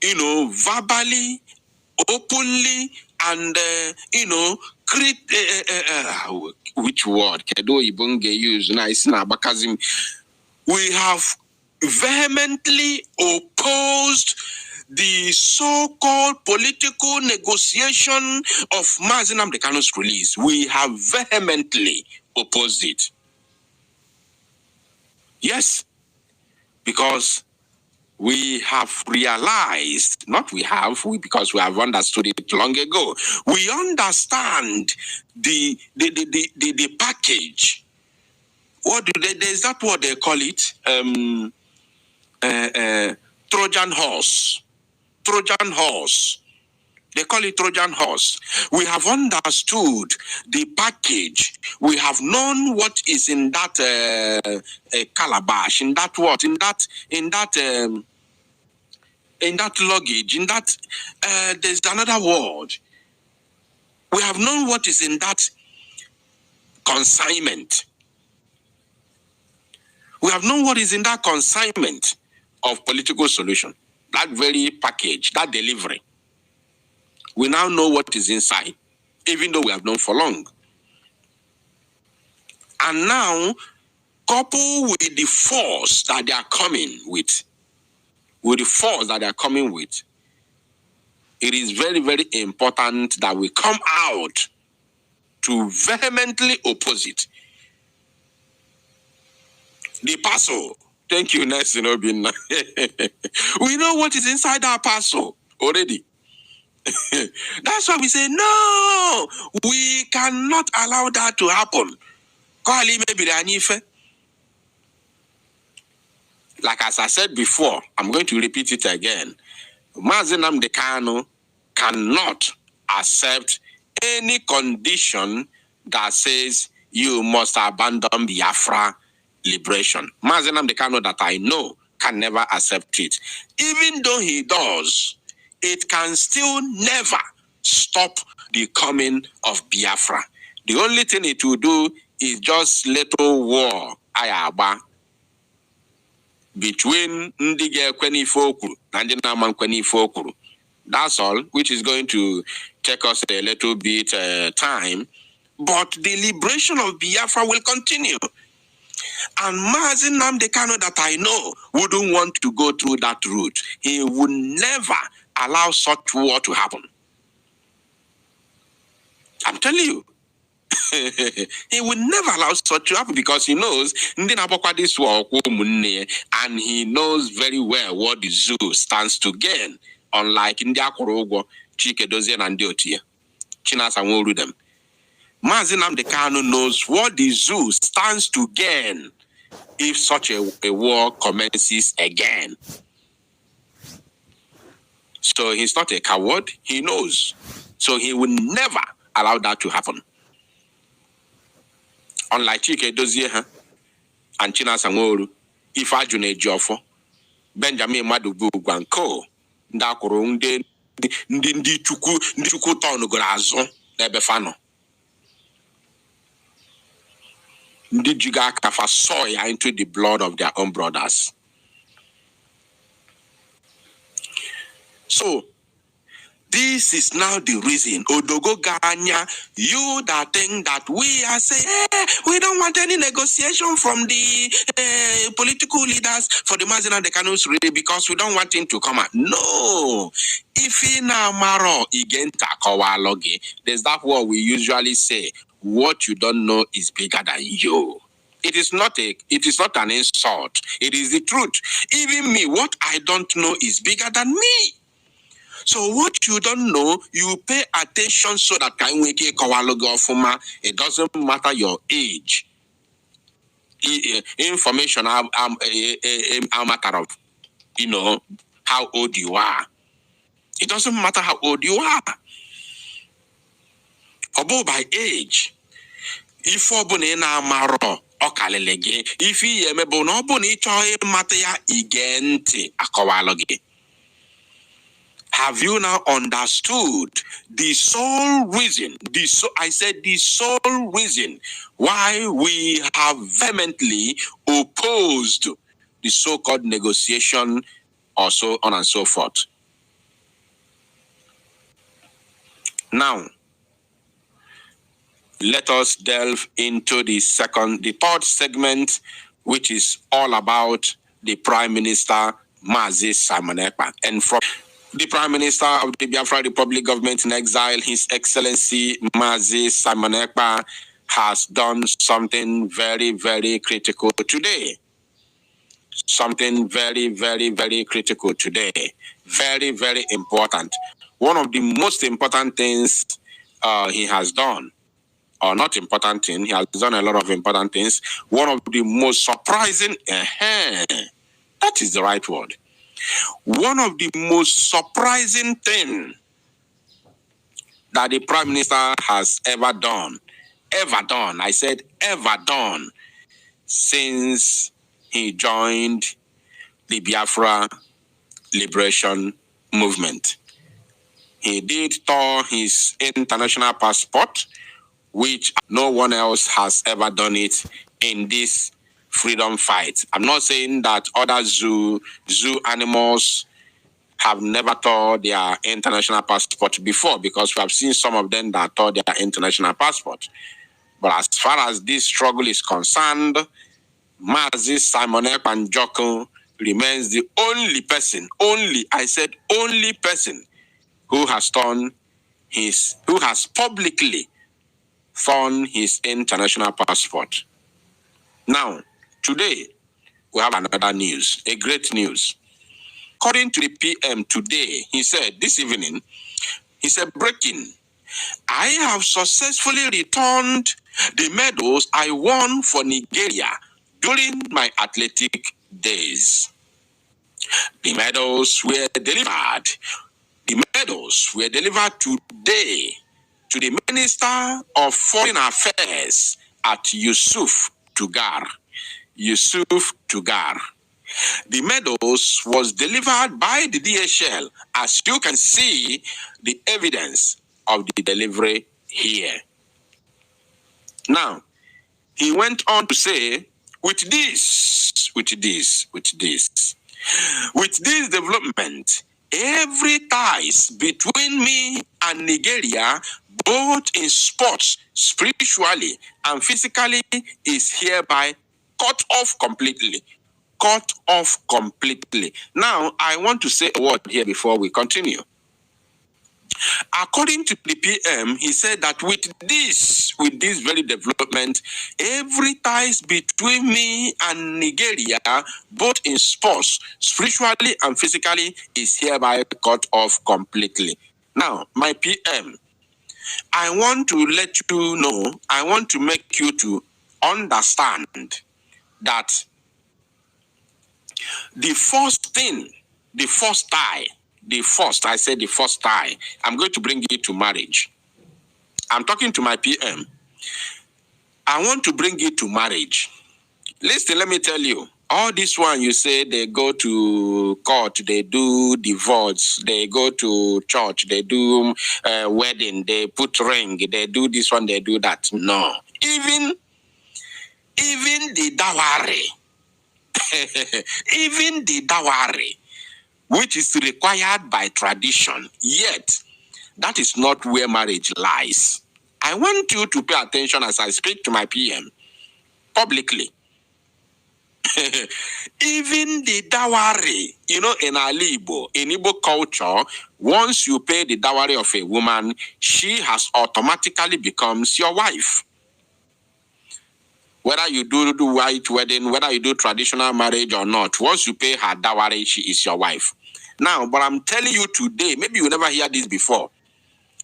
verbally, openly, and, which word? We have vehemently opposed the so-called political negotiation of Mazi Nnamdi Kanu's release. We have vehemently opposed it. Yes, because we have realized, because we have understood it long ago. We understand the package. What do they? Is that what they call it? Trojan horse. Trojan horse. They call it Trojan horse. We have understood the package. We have known what is in that calabash, in that what, in that luggage, in that there's another word. We have known what is in that consignment. We have known what is in that consignment of political solution. That very package, that delivery. We now know what is inside, even though we have known for long. And now, coupled with the force that they are coming with, it is very, very important that we come out to vehemently oppose it. The parcel. Thank you, Nelson Obinna. We know what is inside our parcel already. That's why we say, no, we cannot allow that to happen. Like as I said before, I'm going to repeat it again. Mazi Nnamdi Kanu cannot accept any condition that says you must abandon Biafra liberation. Mazi Nnamdi Kanu that I know can never accept it. Even though he does, it can still never stop the coming of Biafra. The only thing it will do is just little war ayaba between Ndige Kweni Fokuru and Naman Kweni Fokuru. That's all, which is going to take us a little bit time. But the liberation of Biafra will continue. And Mazi Nnamdi Kanu that I know wouldn't want to go through that route. He would never allow such war to happen. I'm telling you. He would never allow such to happen because he knows and he knows very well what the zoo stands to gain, unlike India Korogo, Chike Dozier and Diotia. Chinas and will them. Mazi Nnamdi Kanu knows what the zoo stands to gain if such a war commences again. So he's not a coward, he knows. So he will never allow that to happen. Unlike Chike Dozier and China Sanworu, if Ajune Jofo, Benjamin Madubu Gwanko, Ndakuru Ndi Chuku Tono Grazo, Nebefano. Ndi Jiga Kafa soya into the blood of their own brothers. So, this is now the reason, Odogo Ganya, you that think that we are saying, we don't want any negotiation from the political leaders for the Mazi Nnamdi Kanu's really because we don't want him to come out. No. If in Amaro Igenta Kowalogi, there's that word we usually say, what you don't know is bigger than you. It is not an insult. It is the truth. Even me, what I don't know is bigger than me. So what you don't know, you pay attention so that it doesn't matter your age. Information a matter of, how old you are. It doesn't matter how old you are. About by age. If obunena maro okalelege, if ye mebono boni choy matea igente akawaloge. Have you now understood the sole reason, the sole reason why we have vehemently opposed the so-called negotiation or so on and so forth? Now, let us delve into the third segment, which is all about the Prime Minister, Mazi Simon Ekpa. And from the Prime Minister of the Biafra Republic Government in Exile, His Excellency Mazi Simon Ekpa, has done something very, very critical today. something very, very, very critical today. Very, very important. One of the most important things he has done, or not important thing, he has done a lot of important things. One of the most surprising, that is the right word. One of the most surprising thing that the Prime Minister has ever done, I said ever done, since he joined the Biafra liberation movement. He did tour his international passport, which no one else has ever done it in this freedom fight. I'm not saying that other zoo animals have never tore their international passport before, because we have seen some of them that tore their international passport. But as far as this struggle is concerned, Mazi Simon Ekpa Njoku remains the only person, only person who has publicly torn his international passport. Now, today, we have another news, a great news. According to the PM today, he said, this evening, he said, breaking, I have successfully returned the medals I won for Nigeria during my athletic days. The medals were delivered. The medals were delivered today to the Minister of Foreign Affairs at Yusuf Tugar. The medals was delivered by the DHL. As you can see, the evidence of the delivery here. Now, he went on to say, with this development, every ties between me and Nigeria, both in sports, spiritually, and physically, is hereby cut off completely. Now, I want to say a word here before we continue. According to the PM, he said that with this very development, every ties between me and Nigeria, both in sports, spiritually and physically, is hereby cut off completely. Now, my PM, I want to let you know, I want to make you to understand that the first tie, I'm going to bring it to marriage. I'm talking to my PM. I want to bring it to marriage. Listen, let me tell you, all this one you say they go to court, they do divorce, they go to church, they do wedding, they put ring, they do this one, they do that. No. Even the dowry, even the dowry, which is required by tradition, yet that is not where marriage lies. I want you to pay attention as I speak to my PM publicly. Even the dowry, in Alibo, in Igbo culture, once you pay the dowry of a woman, she has automatically becomes your wife. Whether you do white wedding, whether you do traditional marriage or not, once you pay her dowry, she is your wife. Now, but I'm telling you today, maybe you never hear this before.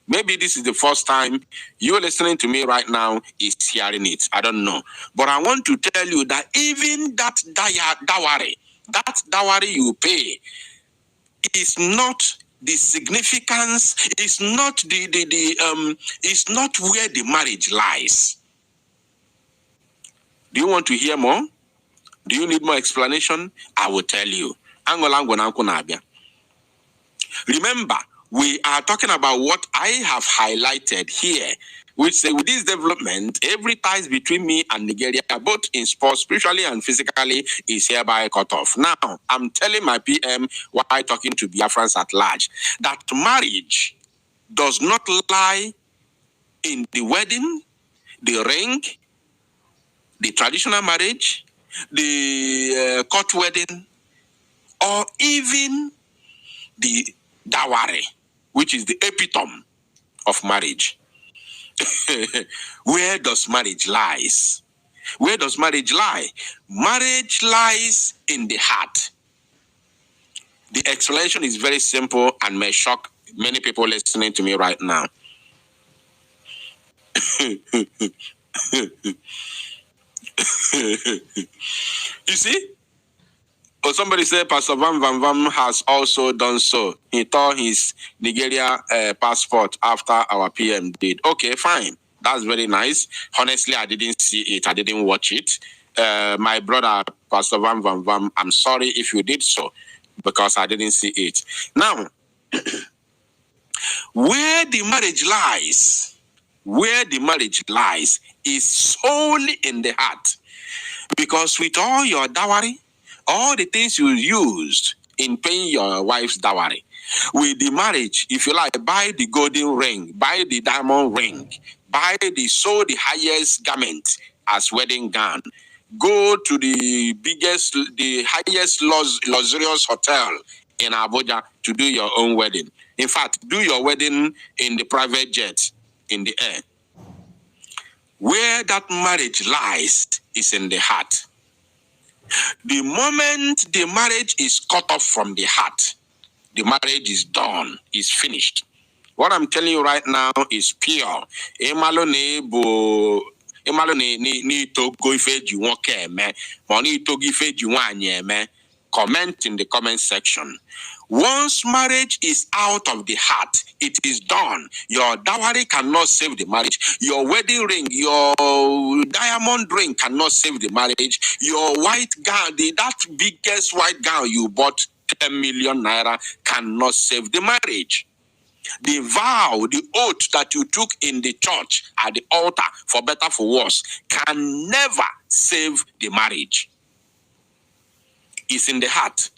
Maybe this is the first time you're listening to me right now is hearing it. I don't know. But I want to tell you that even that dowry you pay is not the significance, is not is not where the marriage lies. Do you want to hear more? Do you need more explanation? I will tell you. Remember, we are talking about what I have highlighted here, which say with this development, every ties between me and Nigeria, both in sports, spiritually and physically, is hereby cut off. Now, I'm telling my PM, while talking to Biafrans at large, that marriage does not lie in the wedding, the ring, the traditional marriage, the court wedding, or even the dowry, which is the epitome of marriage. Where does marriage lies? Where does marriage lie? Marriage lies in the heart. The explanation is very simple and may shock many people listening to me right now. You see? Or somebody said Pastor Van Van Van has also done so. He tore his Nigeria passport after our PM did. Okay, fine. That's very nice. Honestly, I didn't see it. I didn't watch it. My brother, Pastor Van Van Van, I'm sorry if you did so, because I didn't see it. Now, where the marriage lies is solely in the heart. Because with all your dowry, all the things you used in paying your wife's dowry, with the marriage, if you like, buy the golden ring, buy the diamond ring, buy the highest garment as wedding gown, go to the highest luxurious hotel in Abuja to do your own wedding. In fact, do your wedding in the private jet in the air. Where that marriage lies is in the heart. The moment the marriage is cut off from the heart, the marriage is done, is finished. What I'm telling you right now is pure. Comment in the comment section. Once marriage is out of the heart, it is done. Your dowry cannot save the marriage. Your wedding ring, your diamond ring cannot save the marriage. Your white gown, that biggest white gown you bought 10 million naira cannot save the marriage. The vow, the oath that you took in the church at the altar, for better, for worse, can never save the marriage. It's in the heart.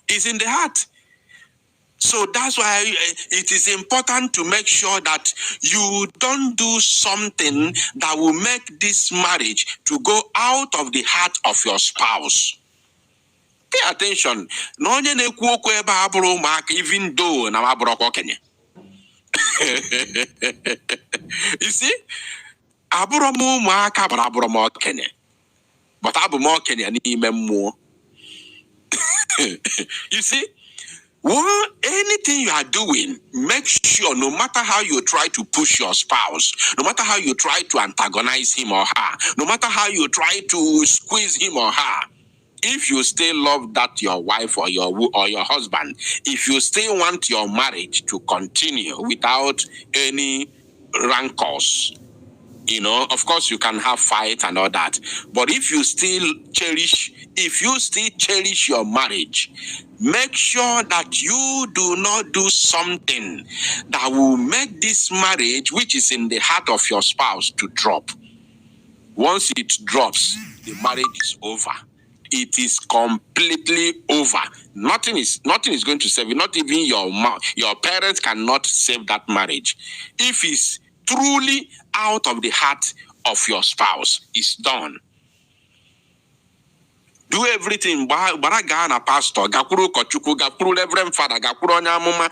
It's in the heart. So that's why it is important to make sure that you don't do something that will make this marriage to go out of the heart of your spouse. Pay attention. Even though you see, but you see, well, anything you are doing, make sure no matter how you try to push your spouse, no matter how you try to antagonize him or her, no matter how you try to squeeze him or her, if you still love that your wife or your husband, if you still want your marriage to continue without any rancors, of course you can have fight and all that. But if you still cherish your marriage, make sure that you do not do something that will make this marriage, which is in the heart of your spouse, to drop. Once it drops, the marriage is over. It is completely over. Nothing is going to save it. Not even your parents cannot save that marriage. If it's truly out of the heart of your spouse, it's done. Do everything. Baragana pastor, gakuru kochuku, gakuru reverend father, gakuru nyamuma.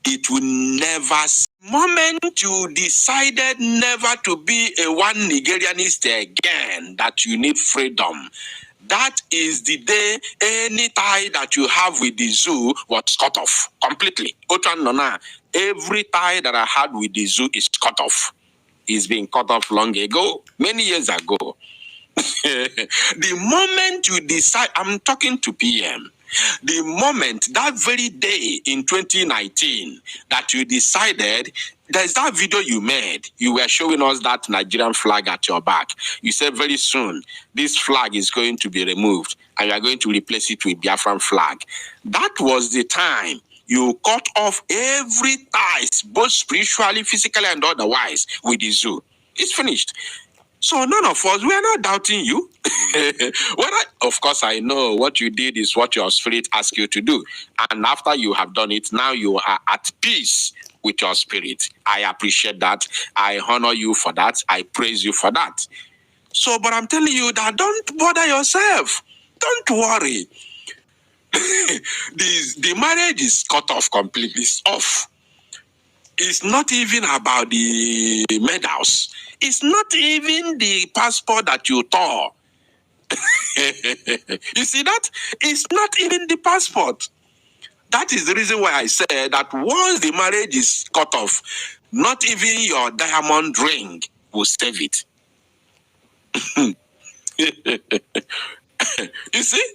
It will never. Moment you decided never to be a one Nigerianist again, that you need freedom, that is the day any tie that you have with the zoo was cut off completely. Every tie that I had with the zoo is cut off. It's been cut off long ago, many years ago. The moment you decide, I'm talking to PM, the moment, that very day in 2019, that you decided, there's that video you made, you were showing us that Nigerian flag at your back. You said very soon, this flag is going to be removed and you are going to replace it with Biafran flag. That was the time you cut off every ties, both spiritually, physically, and otherwise, with the zoo. It's finished. So none of us, we are not doubting you. Of course, I know what you did is what your spirit asked you to do. And after you have done it, now you are at peace with your spirit. I appreciate that. I honor you for that. I praise you for that. So, but I'm telling you that don't bother yourself. Don't worry. The marriage is cut off completely. It's off. It's not even about the medals. It's not even the passport that you tore. You see that? It's not even the passport. That is the reason why I said that once the marriage is cut off, not even your diamond ring will save it. You see?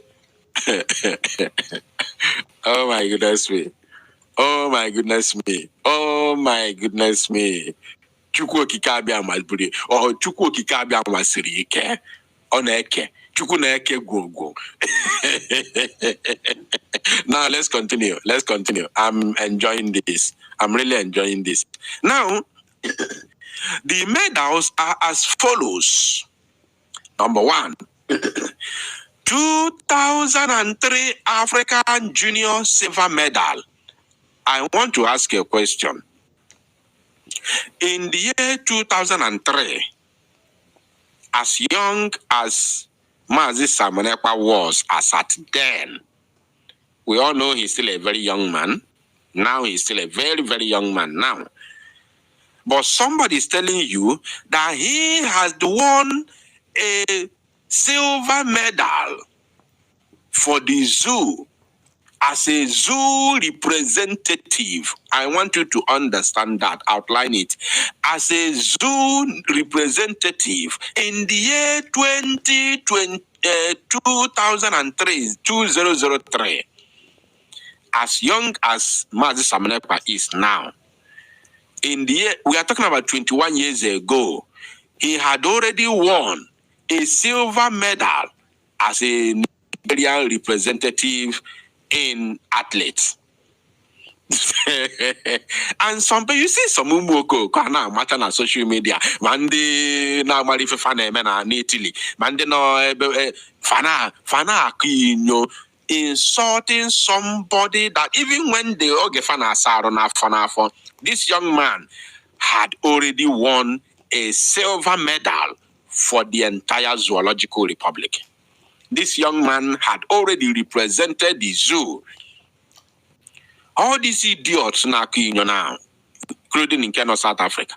Oh my goodness me. Oh my goodness me. Oh my goodness me. Chukwu okike abịa masịrị ọ Chukwu okike abịa masịrị ike. Ọ na-eke. Chukwu na-eke gwogwo. Now let's continue. Let's continue. I'm enjoying this. I'm really enjoying this. Now, the medals are as follows. Number 1, 2003 African Junior Silver Medal. I want to ask you a question. In the year 2003, as young as Mazi Simon Ekpa was as at then, we all know he's still a very young man. Now he's still a very, very young man now. But somebody is telling you that he has won a silver medal for the zoo as a zoo representative. I want you to understand that, outline it. As a zoo representative in the year 2003, as young as Mazi Simon Ekpa is now, in the year, we are talking about 21 years ago, he had already won a silver medal as a Nigerian representative in athletes. And some, you see some umoko kana matter na social media. Mande na mari fe fana na Italy. Mande no fana kinyo insulting somebody that even when they all get fana saro na fana for, this young man had already won a silver medal for the entire Zoological Republic. This young man had already represented the zoo. All these idiots now, including in Kenya, South Africa,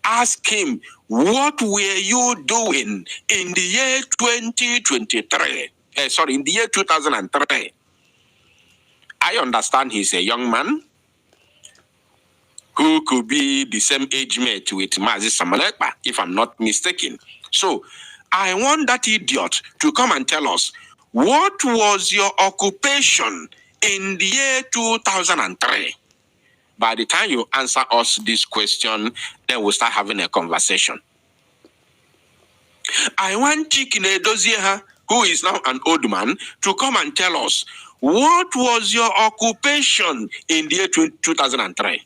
ask him, what were you doing in the year 2023? In the year 2003. I understand he's a young man who could be the same age mate with Mazi Simon Ekpa, if I'm not mistaken. So, I want that idiot to come and tell us, what was your occupation in the year 2003? By the time you answer us this question, then we'll start having a conversation. I want Chikine Dozieha, who is now an old man, to come and tell us, what was your occupation in the year 2003?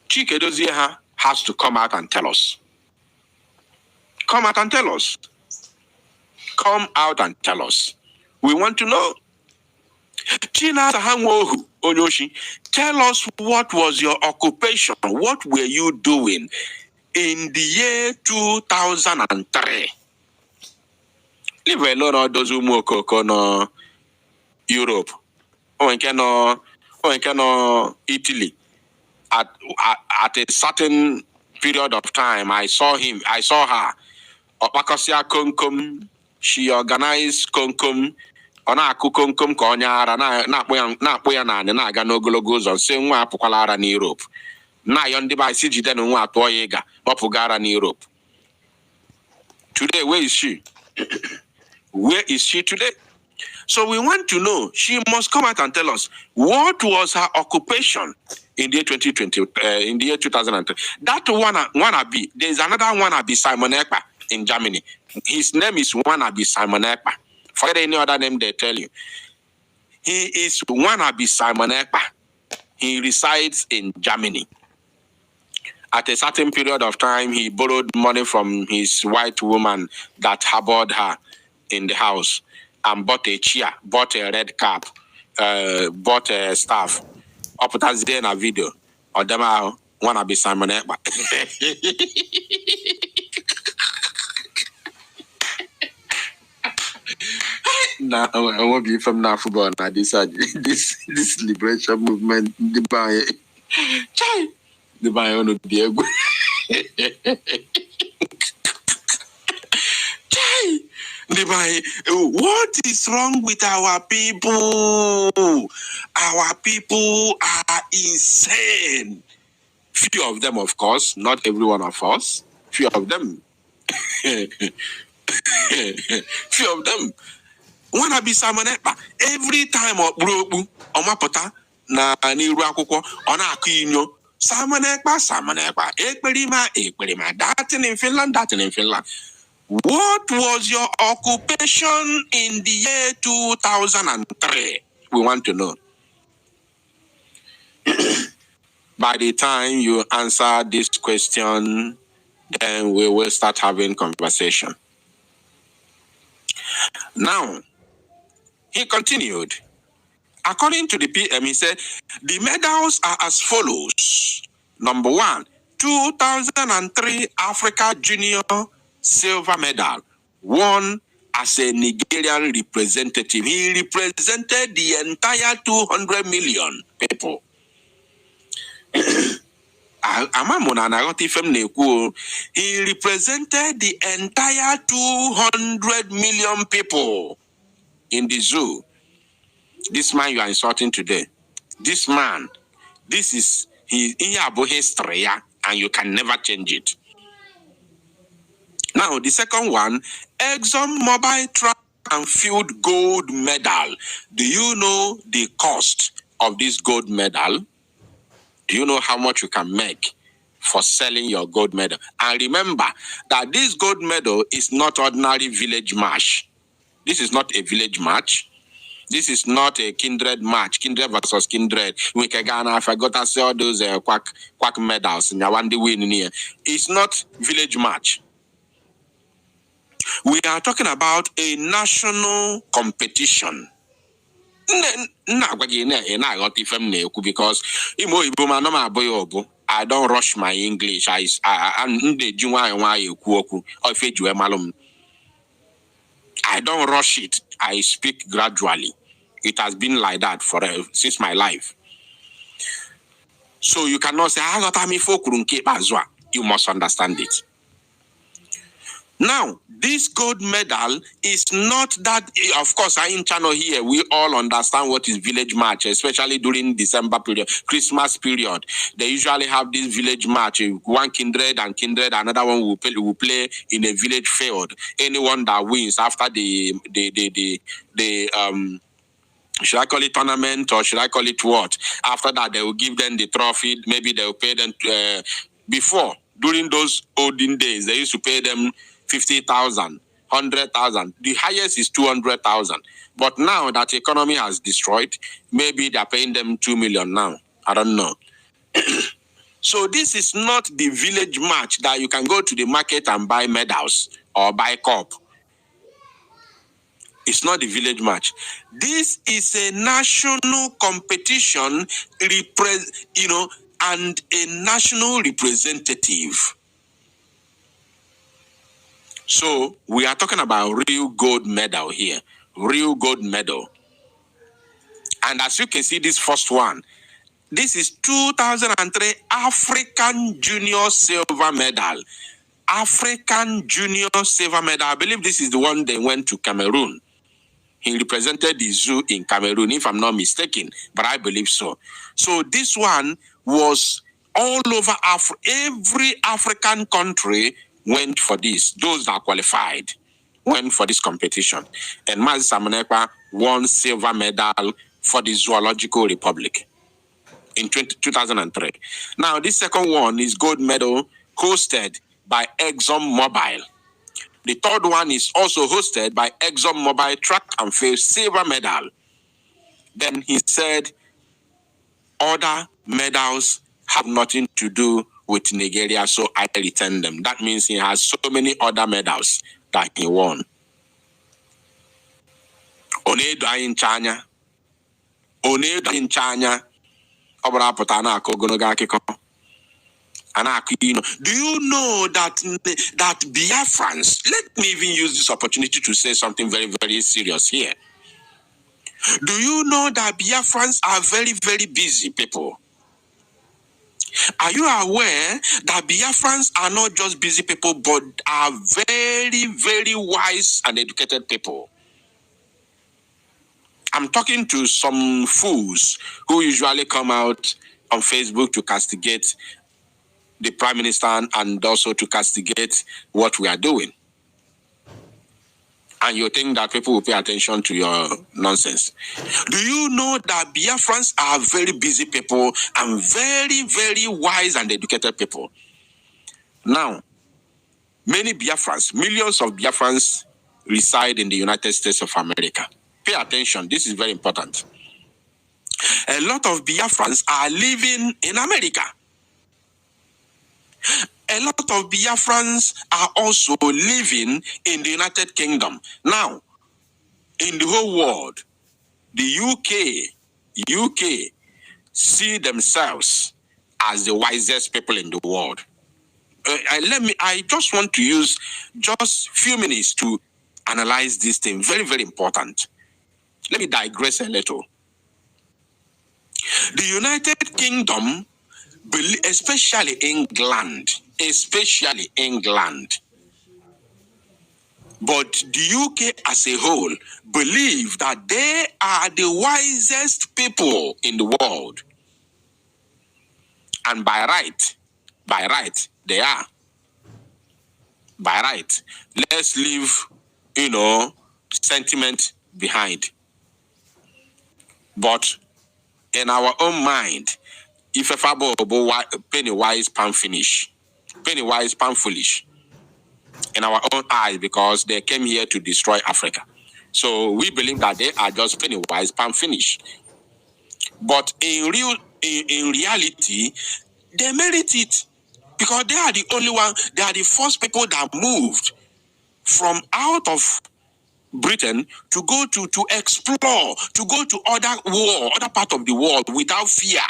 Chike Dozieha has to come out and tell us. Come out and tell us. Come out and tell us. We want to know. China Sahanwohu Onyoshi, tell us, what was your occupation? What were you doing in the year 2003? Leave alone all those who moko no Europe. Or Italy. At a certain period of time, I saw her. Opakasia Konkum, she organized Konkum. Ona aku Konkum konyara na poya na aga n'ogologo ụzọ nse nwa apụkwala ara n'Europe. Na yo ndị ba isi jide na nwa atọ ya ịga gbapụga na Europe. Today, where is she? Where is she today? So we want to know. She must come out and tell us, what was her occupation in the year 2020, in the year 2003. That wannabe, there's another wannabe, Simon Ekpa, in Germany. His name is wannabe Simon Ekpa. Forget any other name they tell you. He is wannabe Simon Ekpa. He resides in Germany. At a certain period of time, he borrowed money from his white woman that harbored her in the house and bought a chair, bought a red cap, bought a staff. Up that's there in a video. Or them wanna be Simon Ekpa. Nah, I won't be from now football. Now this liberation movement. The buy on the What is wrong with our people? Our people are insane. Few of them, of course, not every one of us. Few of them. Few of them. Wanna be Simon Ekpa. Every time or mapota na niru akwụkwọ ọ na-akụ inyo Simon Ekpa ekperima that in Finland. What was your occupation in the year 2003? We want to know. By the time you answer this question, then we will start having conversation. Now, he continued. According to the PM, he said, the medals are as follows. Number 1, 2003 Africa Junior Silver Medal, won as a Nigerian representative. He represented the entire 200 million people. He represented the entire 200 million people in the zoo. This man you are insulting today, this man, this is in your history, and you can never change it. Now, the second one, Exxon Mobil Track and Field Gold Medal. Do you know the cost of this gold medal? Do you know how much you can make for selling your gold medal? And remember that this gold medal is not ordinary village match. This is not a village match. This is not a kindred match, kindred versus kindred. We can Ghana, I forgot to say all those quack medals and one day win here. It's not village match. We are talking about a national competition. Because I don't rush my English. I don't rush it. I speak gradually. It has been like that since my life. So you cannot say, you must understand it. Now, this gold medal is not that, of course, in channel here, we all understand what is village match, especially during December period, Christmas period. They usually have this village match, one kindred, another one will play in a village field. Anyone that wins after the should I call it tournament or should I call it what? After that, they will give them the trophy. Maybe they will pay them before, during those olden days, they used to pay them 50,000, 100,000. The highest is 200,000. But now that the economy has destroyed, maybe they're paying them 2 million now. I don't know. So this is not the village match that you can go to the market and buy medals or buy cup. It's not the village match. This is a national competition, and a national representative. So we are talking about real gold medal here. Real gold medal. And as you can see, this first one, this is 2003 African Junior Silver Medal. African Junior Silver Medal. I believe this is the one they went to Cameroon. He represented the zoo in Cameroon, if I'm not mistaken, but I believe so. So this one was all over Africa. Every African country went for this. Those that qualified went for this competition. And Mazi Simon Ekpa won silver medal for the Zoological Republic in 2003. Now, this second one is gold medal hosted by Exxon Mobil. The third one is also hosted by Exxon Mobil Track and Field silver medal. Then he said, other medals have nothing to do with Nigeria, so I return them. That means he has so many other medals that he won. Onedo in China. Onedo in China. Do you know that Biafrans, let me even use this opportunity to say something very, very serious here. Do you know that Biafrans are very, very busy people? Are you aware that Biafrans are not just busy people, but are very, very wise and educated people? I'm talking to some fools who usually come out on Facebook to castigate the Prime Minister and also to castigate what we are doing. And you think that people will pay attention to your nonsense. Do you know that Biafrans are very busy people and very, very wise and educated people? Now, many Biafrans, millions of Biafrans reside in the United States of America. Pay attention, this is very important. A lot of Biafrans are living in America. A lot of Biafrans are also living in the United Kingdom. Now, in the whole world, the UK see themselves as the wisest people in the world. I just want to use just a few minutes to analyze this thing. Very, very important. Let me digress a little. The United Kingdom, especially England, but the UK as a whole believe that they are the wisest people in the world. And by right, they are. By right. Let's leave, sentiment behind. But in our own mind, if a fabo penny wise, pound finish. Penny wise, pound foolish. In our own eyes, because they came here to destroy Africa. So we believe that they are just penny wise, pound finish. But in reality, they merit it. Because they are the only one, they are the first people that moved from out of Britain to go to explore, to go to other part of the world without fear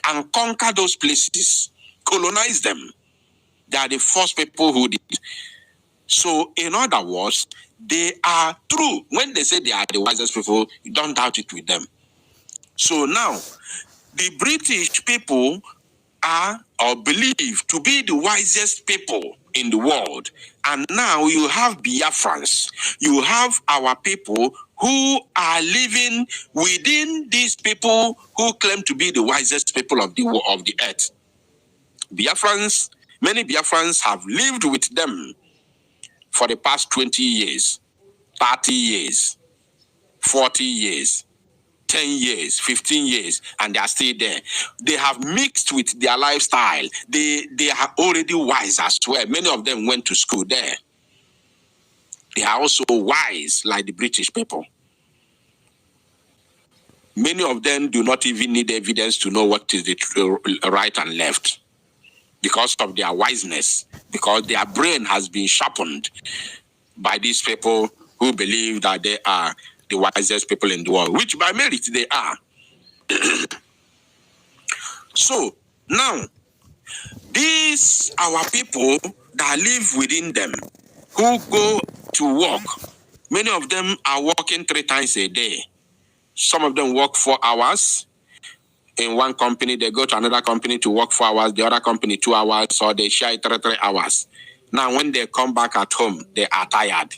and conquer those places, colonize them. They are the first people who did. So, in other words, they are true. When they say they are the wisest people, you don't doubt it with them. So now, the British people are or believe to be the wisest people in the world. And now you have Biafrans. You have our people who are living within these people who claim to be the wisest people of the earth. Biafrans, many Biafrans have lived with them for the past 20 years, 30 years, 40 years, 10 years, 15 years, and they are still there. They have mixed with their lifestyle. They are already wise as well. Many of them went to school there. They are also wise like the British people. Many of them do not even need evidence to know what is the right and left because of their wiseness, because their brain has been sharpened by these people who believe that they are the wisest people in the world, which by merit they are. So now, these our people that live within them, who go to work, many of them are working 3 times a day. Some of them work 4 hours. In one company, they go to another company to work 4 hours, the other company 2 hours, or they share 3 hours. Now, when they come back at home, they are tired.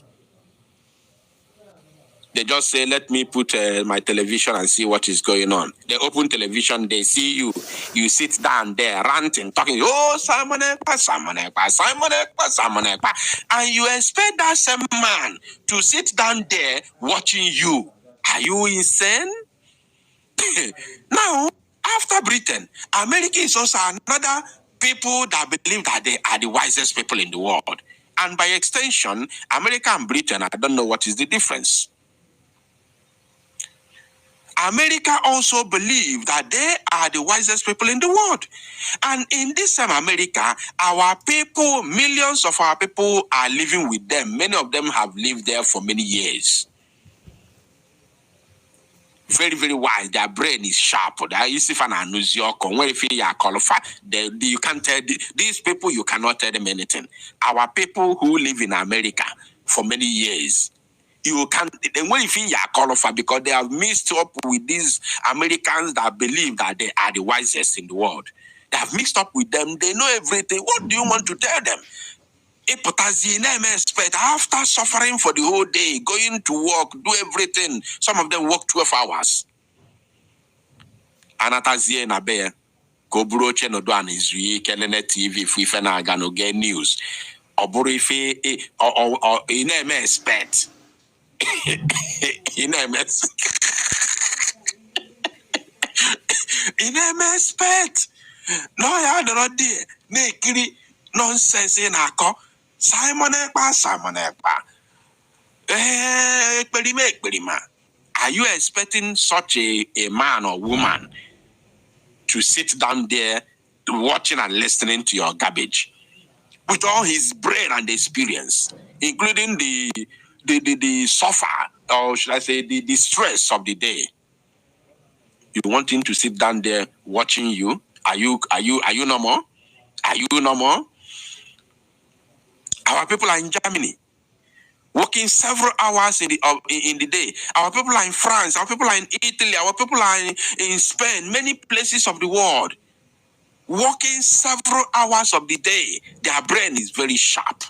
They just say, let me put my television and see what is going on. They open television, they see you. You sit down there ranting, talking, oh, Simon Ekpa, Simon Ekpa, Simon Ekpa, Simon Ekpa. And you expect that same man to sit down there watching you. Are you insane? Now, after Britain, America is also another people that believe that they are the wisest people in the world. And by extension, America and Britain, I don't know what is the difference. America also believe that they are the wisest people in the world. And in this same America, our people, millions of our people are living with them. Many of them have lived there for many years. Very, very wise. Their brain is sharp. You can't tell these people, you cannot tell them anything. Our people who live in America for many years, You can then when you feel qualified because they have mixed up with these Americans that believe that they are the wisest in the world. They have mixed up with them. They know everything. What do you want to tell them? Expect after suffering for the whole day, going to work, do everything. Some of them work 12 hours. Anatazie na be go broche no do an izui kenene TV if na ga no get news. Oburu ife or in expect. In expect. No ya do not dey. Na kiri nonsense na ko. Simon Ekpa. Ekperima. Are you expecting such a man or woman to sit down there watching and listening to your garbage with all his brain and experience, including the suffer, or should I say the stress of the day? You want him to sit down there watching you? Are you normal? Are you normal? Our people are in Germany, working several hours in the day. Our people are in France. Our people are in Italy. Our people are in Spain. Many places of the world, working several hours of the day. Their brain is very sharp.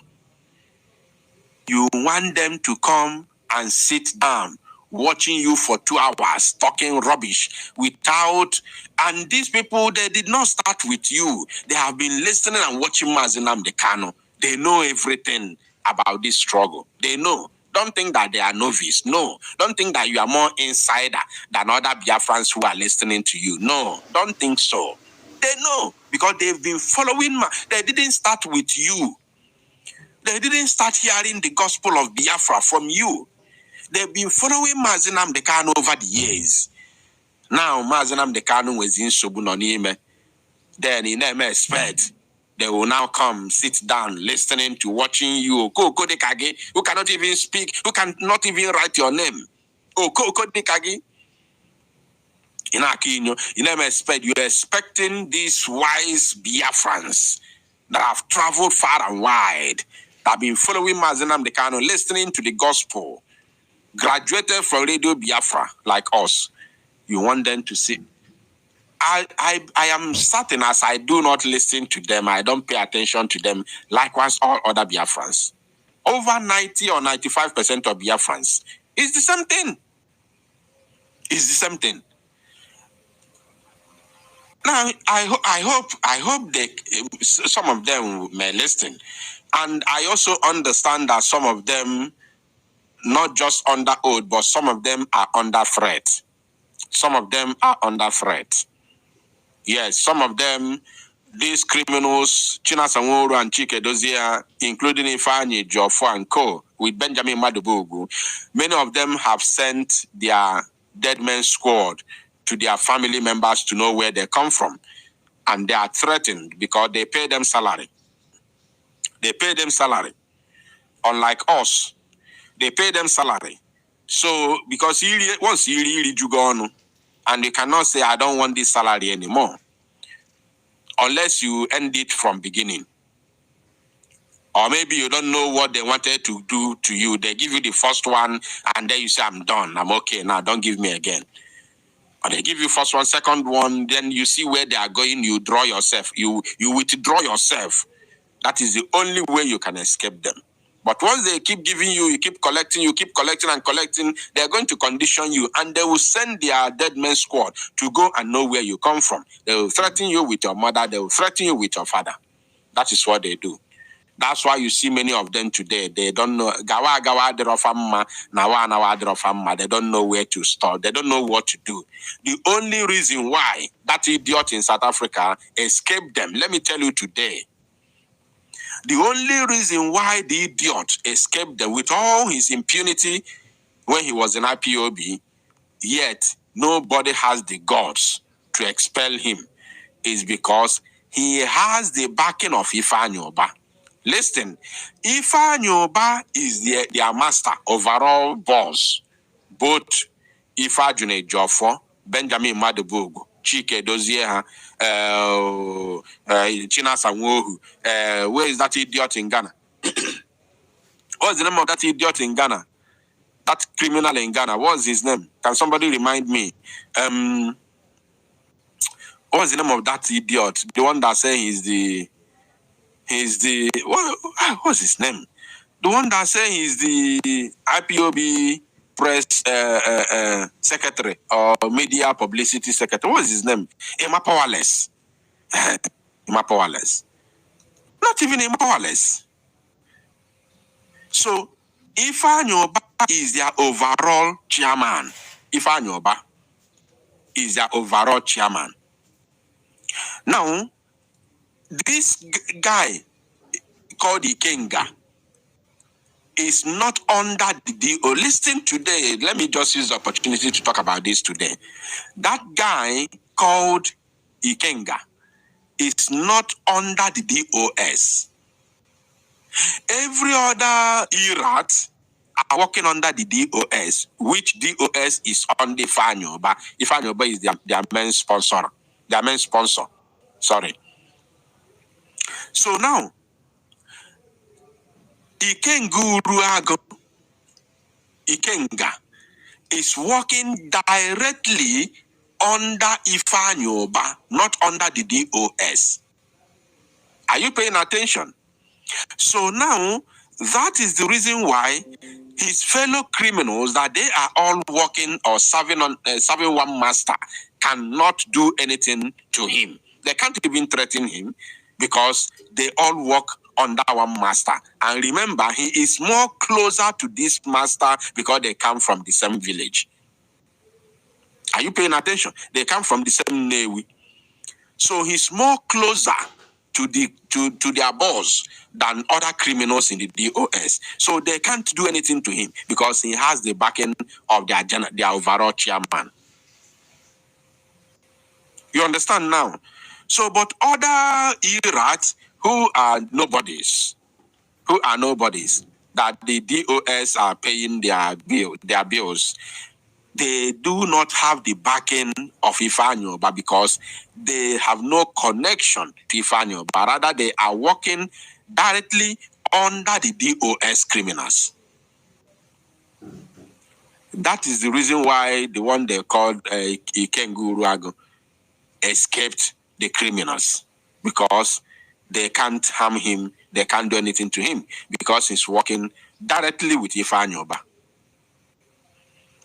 You want them to come and sit down watching you for 2 hours talking rubbish without, and these people, they did not start with you. They have been listening and watching Mazi Nnamdi Kanu. They know everything about this struggle. They know. Don't think that they are novice. No. Don't think that you are more insider than other Biafrans who are listening to you. No. Don't think so. They know because they've been following. They didn't start with you. They didn't start hearing the gospel of Biafra from you. They've been following Mazi Nnamdi Kanu over the years. Now, Mazi Nnamdi Kanu was in Sobunonime. Then in expect they will now come, sit down, listening to, watching you. Who cannot even speak, who cannot even write your name. In expect, you're expecting these wise Biafrans that have traveled far and wide, that have been following Mazi Nnamdi Kanu, listening to the gospel, graduated from Radio Biafra like us. You want them to see. I am certain, as I do not listen to them, I don't pay attention to them, likewise all other Biafrans. Over 90 or 95% of Biafrans. It's the same thing. It's the same thing. Now, I hope they, some of them may listen. And I also understand that some of them, not just under oath, but some of them are under threat. Some of them are under threat. Yes, some of them, these criminals, Chinasa Nworu and Chike Dozia, including Ifeanyi Jofo and Co., with Benjamin Madubugu, many of them have sent their dead men squad to their family members to know where they come from. And they are threatened because they pay them salary. They pay them salary. Unlike us, they pay them salary. So, because once you really go on, and you cannot say, I don't want this salary anymore, unless you end it from beginning. Or maybe you don't know what they wanted to do to you. They give you the first one, and then you say, I'm done. I'm okay now. Don't give me again. Or they give you first one, second one, then you see where they are going. You draw yourself. You withdraw yourself. That is the only way you can escape them. But once they keep giving you keep collecting and collecting, they're going to condition you, and they will send their dead men squad to go and know where you come from. They will threaten you with your mother. They will threaten you with your father. That is what they do. That's why you see many of them today. They don't know. They don't know where to start. They don't know what to do. The only reason why that idiot in South Africa escaped them, let me tell you today, the only reason why the idiot escaped them with all his impunity when he was in IPOB, yet nobody has the guts to expel him, is because he has the backing of Ifeanyi Oba. Listen, Ifeanyi Oba is their master, overall boss. Both Ifeanyi Jofo, Benjamin Madubugu, Chike Dozie, Chinasa Nworu. Where is that idiot in Ghana? What's the name of that idiot in Ghana? criminal in Ghana. What's his name? Can somebody remind me? What's the name of that idiot? The one that said he's the what's his name? The one that said he's the IPOB press secretary or media publicity secretary. What's his name? Emma Powerless. Emma Powerless. Not even Emma Powerless. So, Ifanyoba is their overall chairman. Ifanyoba is their overall chairman. Now, this guy called Ikenga is not under the DO. Listen today, let me just use the opportunity to talk about this today. That guy called Ikenga is not under the DOS. Every other IRAT are working under the DOS, which DOS is on the Ifanyoba. Ifanyoba is their main sponsor. Their main sponsor. Sorry. So now, Ikenga is working directly under Ifanyoba, not under the DOS. Are you paying attention? So now, that is the reason why his fellow criminals that they are all working or serving one master cannot do anything to him. They can't even threaten him because they all work under one master. And remember, he is more closer to this master because they come from the same village. Are you paying attention? They come from the same Newi. So he's more closer to their boss than other criminals in the DOS. So they can't do anything to him because he has the backing of their overall chairman. You understand now? So, but other IRATs who are nobodies, that the DOS are paying their bills, they do not have the backing of Ifanyoba because they have no connection to Ifanyoba, but rather they are working directly under the DOS criminals. That is the reason why the one they called Ikengu Ruago escaped the criminals, because they can't harm him, they can't do anything to him, because he's working directly with Ifanyoba.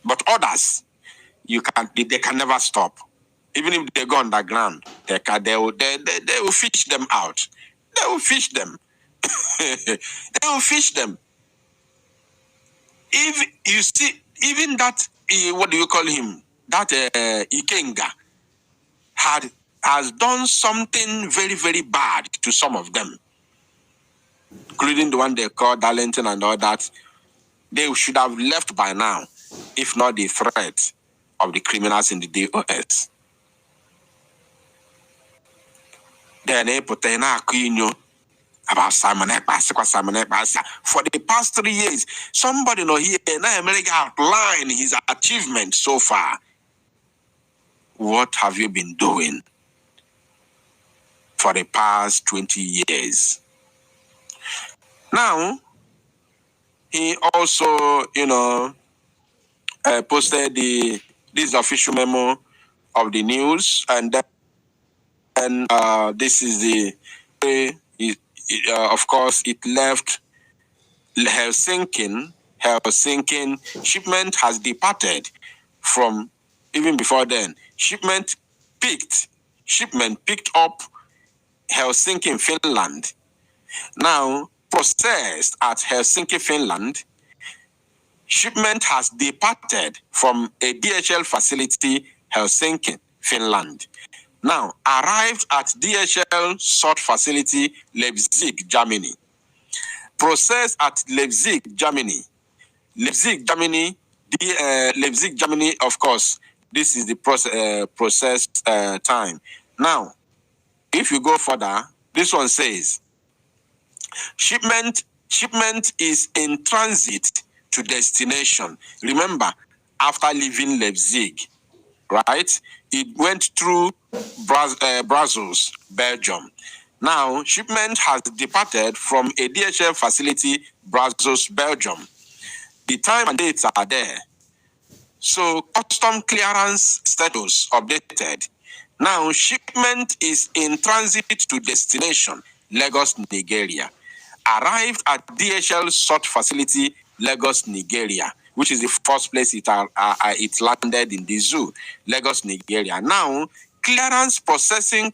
But others, they can never stop. Even if they go underground, they will fish them out. They will fish them. They will fish them. If you see, even that, what do you call him? That Ikenga has done something very, very bad to some of them, including the one they call Darlington and all that. They should have left by now, if not the threat of the criminals in the DOS. Then about Simon Ekpa. For the past 3 years, somebody here in America outlined his achievement so far. What have you been doing for the past 20 years? Now, he also, posted this official memo of the news, and then this is of course, it left Helsinki. Shipment has departed from, even before then, shipment picked up Helsinki, Finland. Now, processed at Helsinki, Finland, shipment has departed from a DHL facility, Helsinki, Finland. Now, arrived at DHL sort facility, Leipzig, Germany. Processed at Leipzig, Germany. Leipzig, Germany, of course, this is the process time. Now, if you go further, this one says, shipment is in transit to destination. Remember, after leaving Leipzig, right? It went through Brussels, Belgium. Now, shipment has departed from a DHL facility, Brussels, Belgium. The time and dates are there. So custom clearance status updated. Now shipment is in transit to destination, Lagos, Nigeria. Arrived at DHL sort facility, Lagos, Nigeria, which is the first place it landed in the zoo, Lagos, Nigeria. Now clearance processing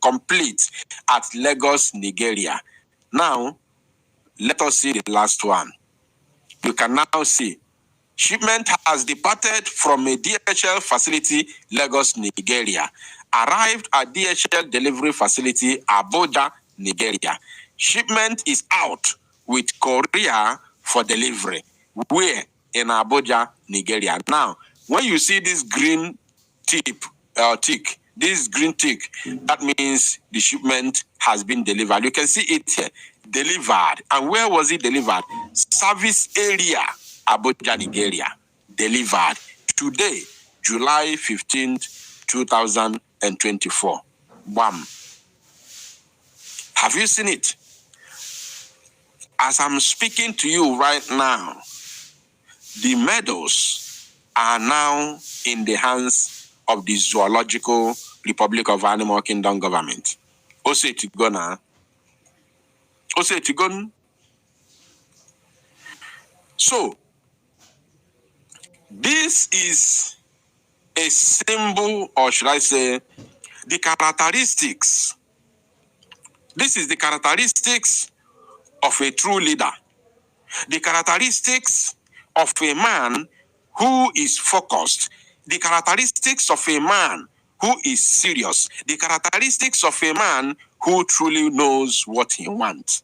complete at Lagos, Nigeria. Now let us see the last one. You can now see shipment has departed from a DHL facility, Lagos, Nigeria. Arrived at DHL delivery facility, Abuja, Nigeria. Shipment is out with courier for delivery. Where? In Abuja, Nigeria. Now, when you see this green tick, this green tick, that means the shipment has been delivered. You can see it here, delivered. And where was it delivered? Service area, Abuja, Nigeria. Delivered today, July 15th, 2024. Bam. Have you seen it? As I'm speaking to you right now, the medals are now in the hands of the Zoological Republic of Animal Kingdom government. Osetigona. So, this is a symbol, or should I say, the characteristics. This is the characteristics of a true leader. The characteristics of a man who is focused. The characteristics of a man who is serious. The characteristics of a man who truly knows what he wants.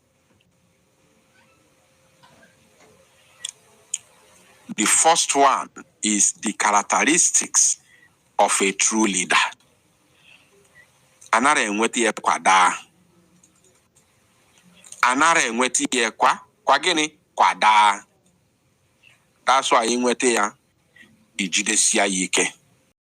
The first one is the characteristics of a true leader. Anara enweti ye kwada. Anara enweti ye kwa gini? Kwada. That's why enweti ya ijidesi ya yike.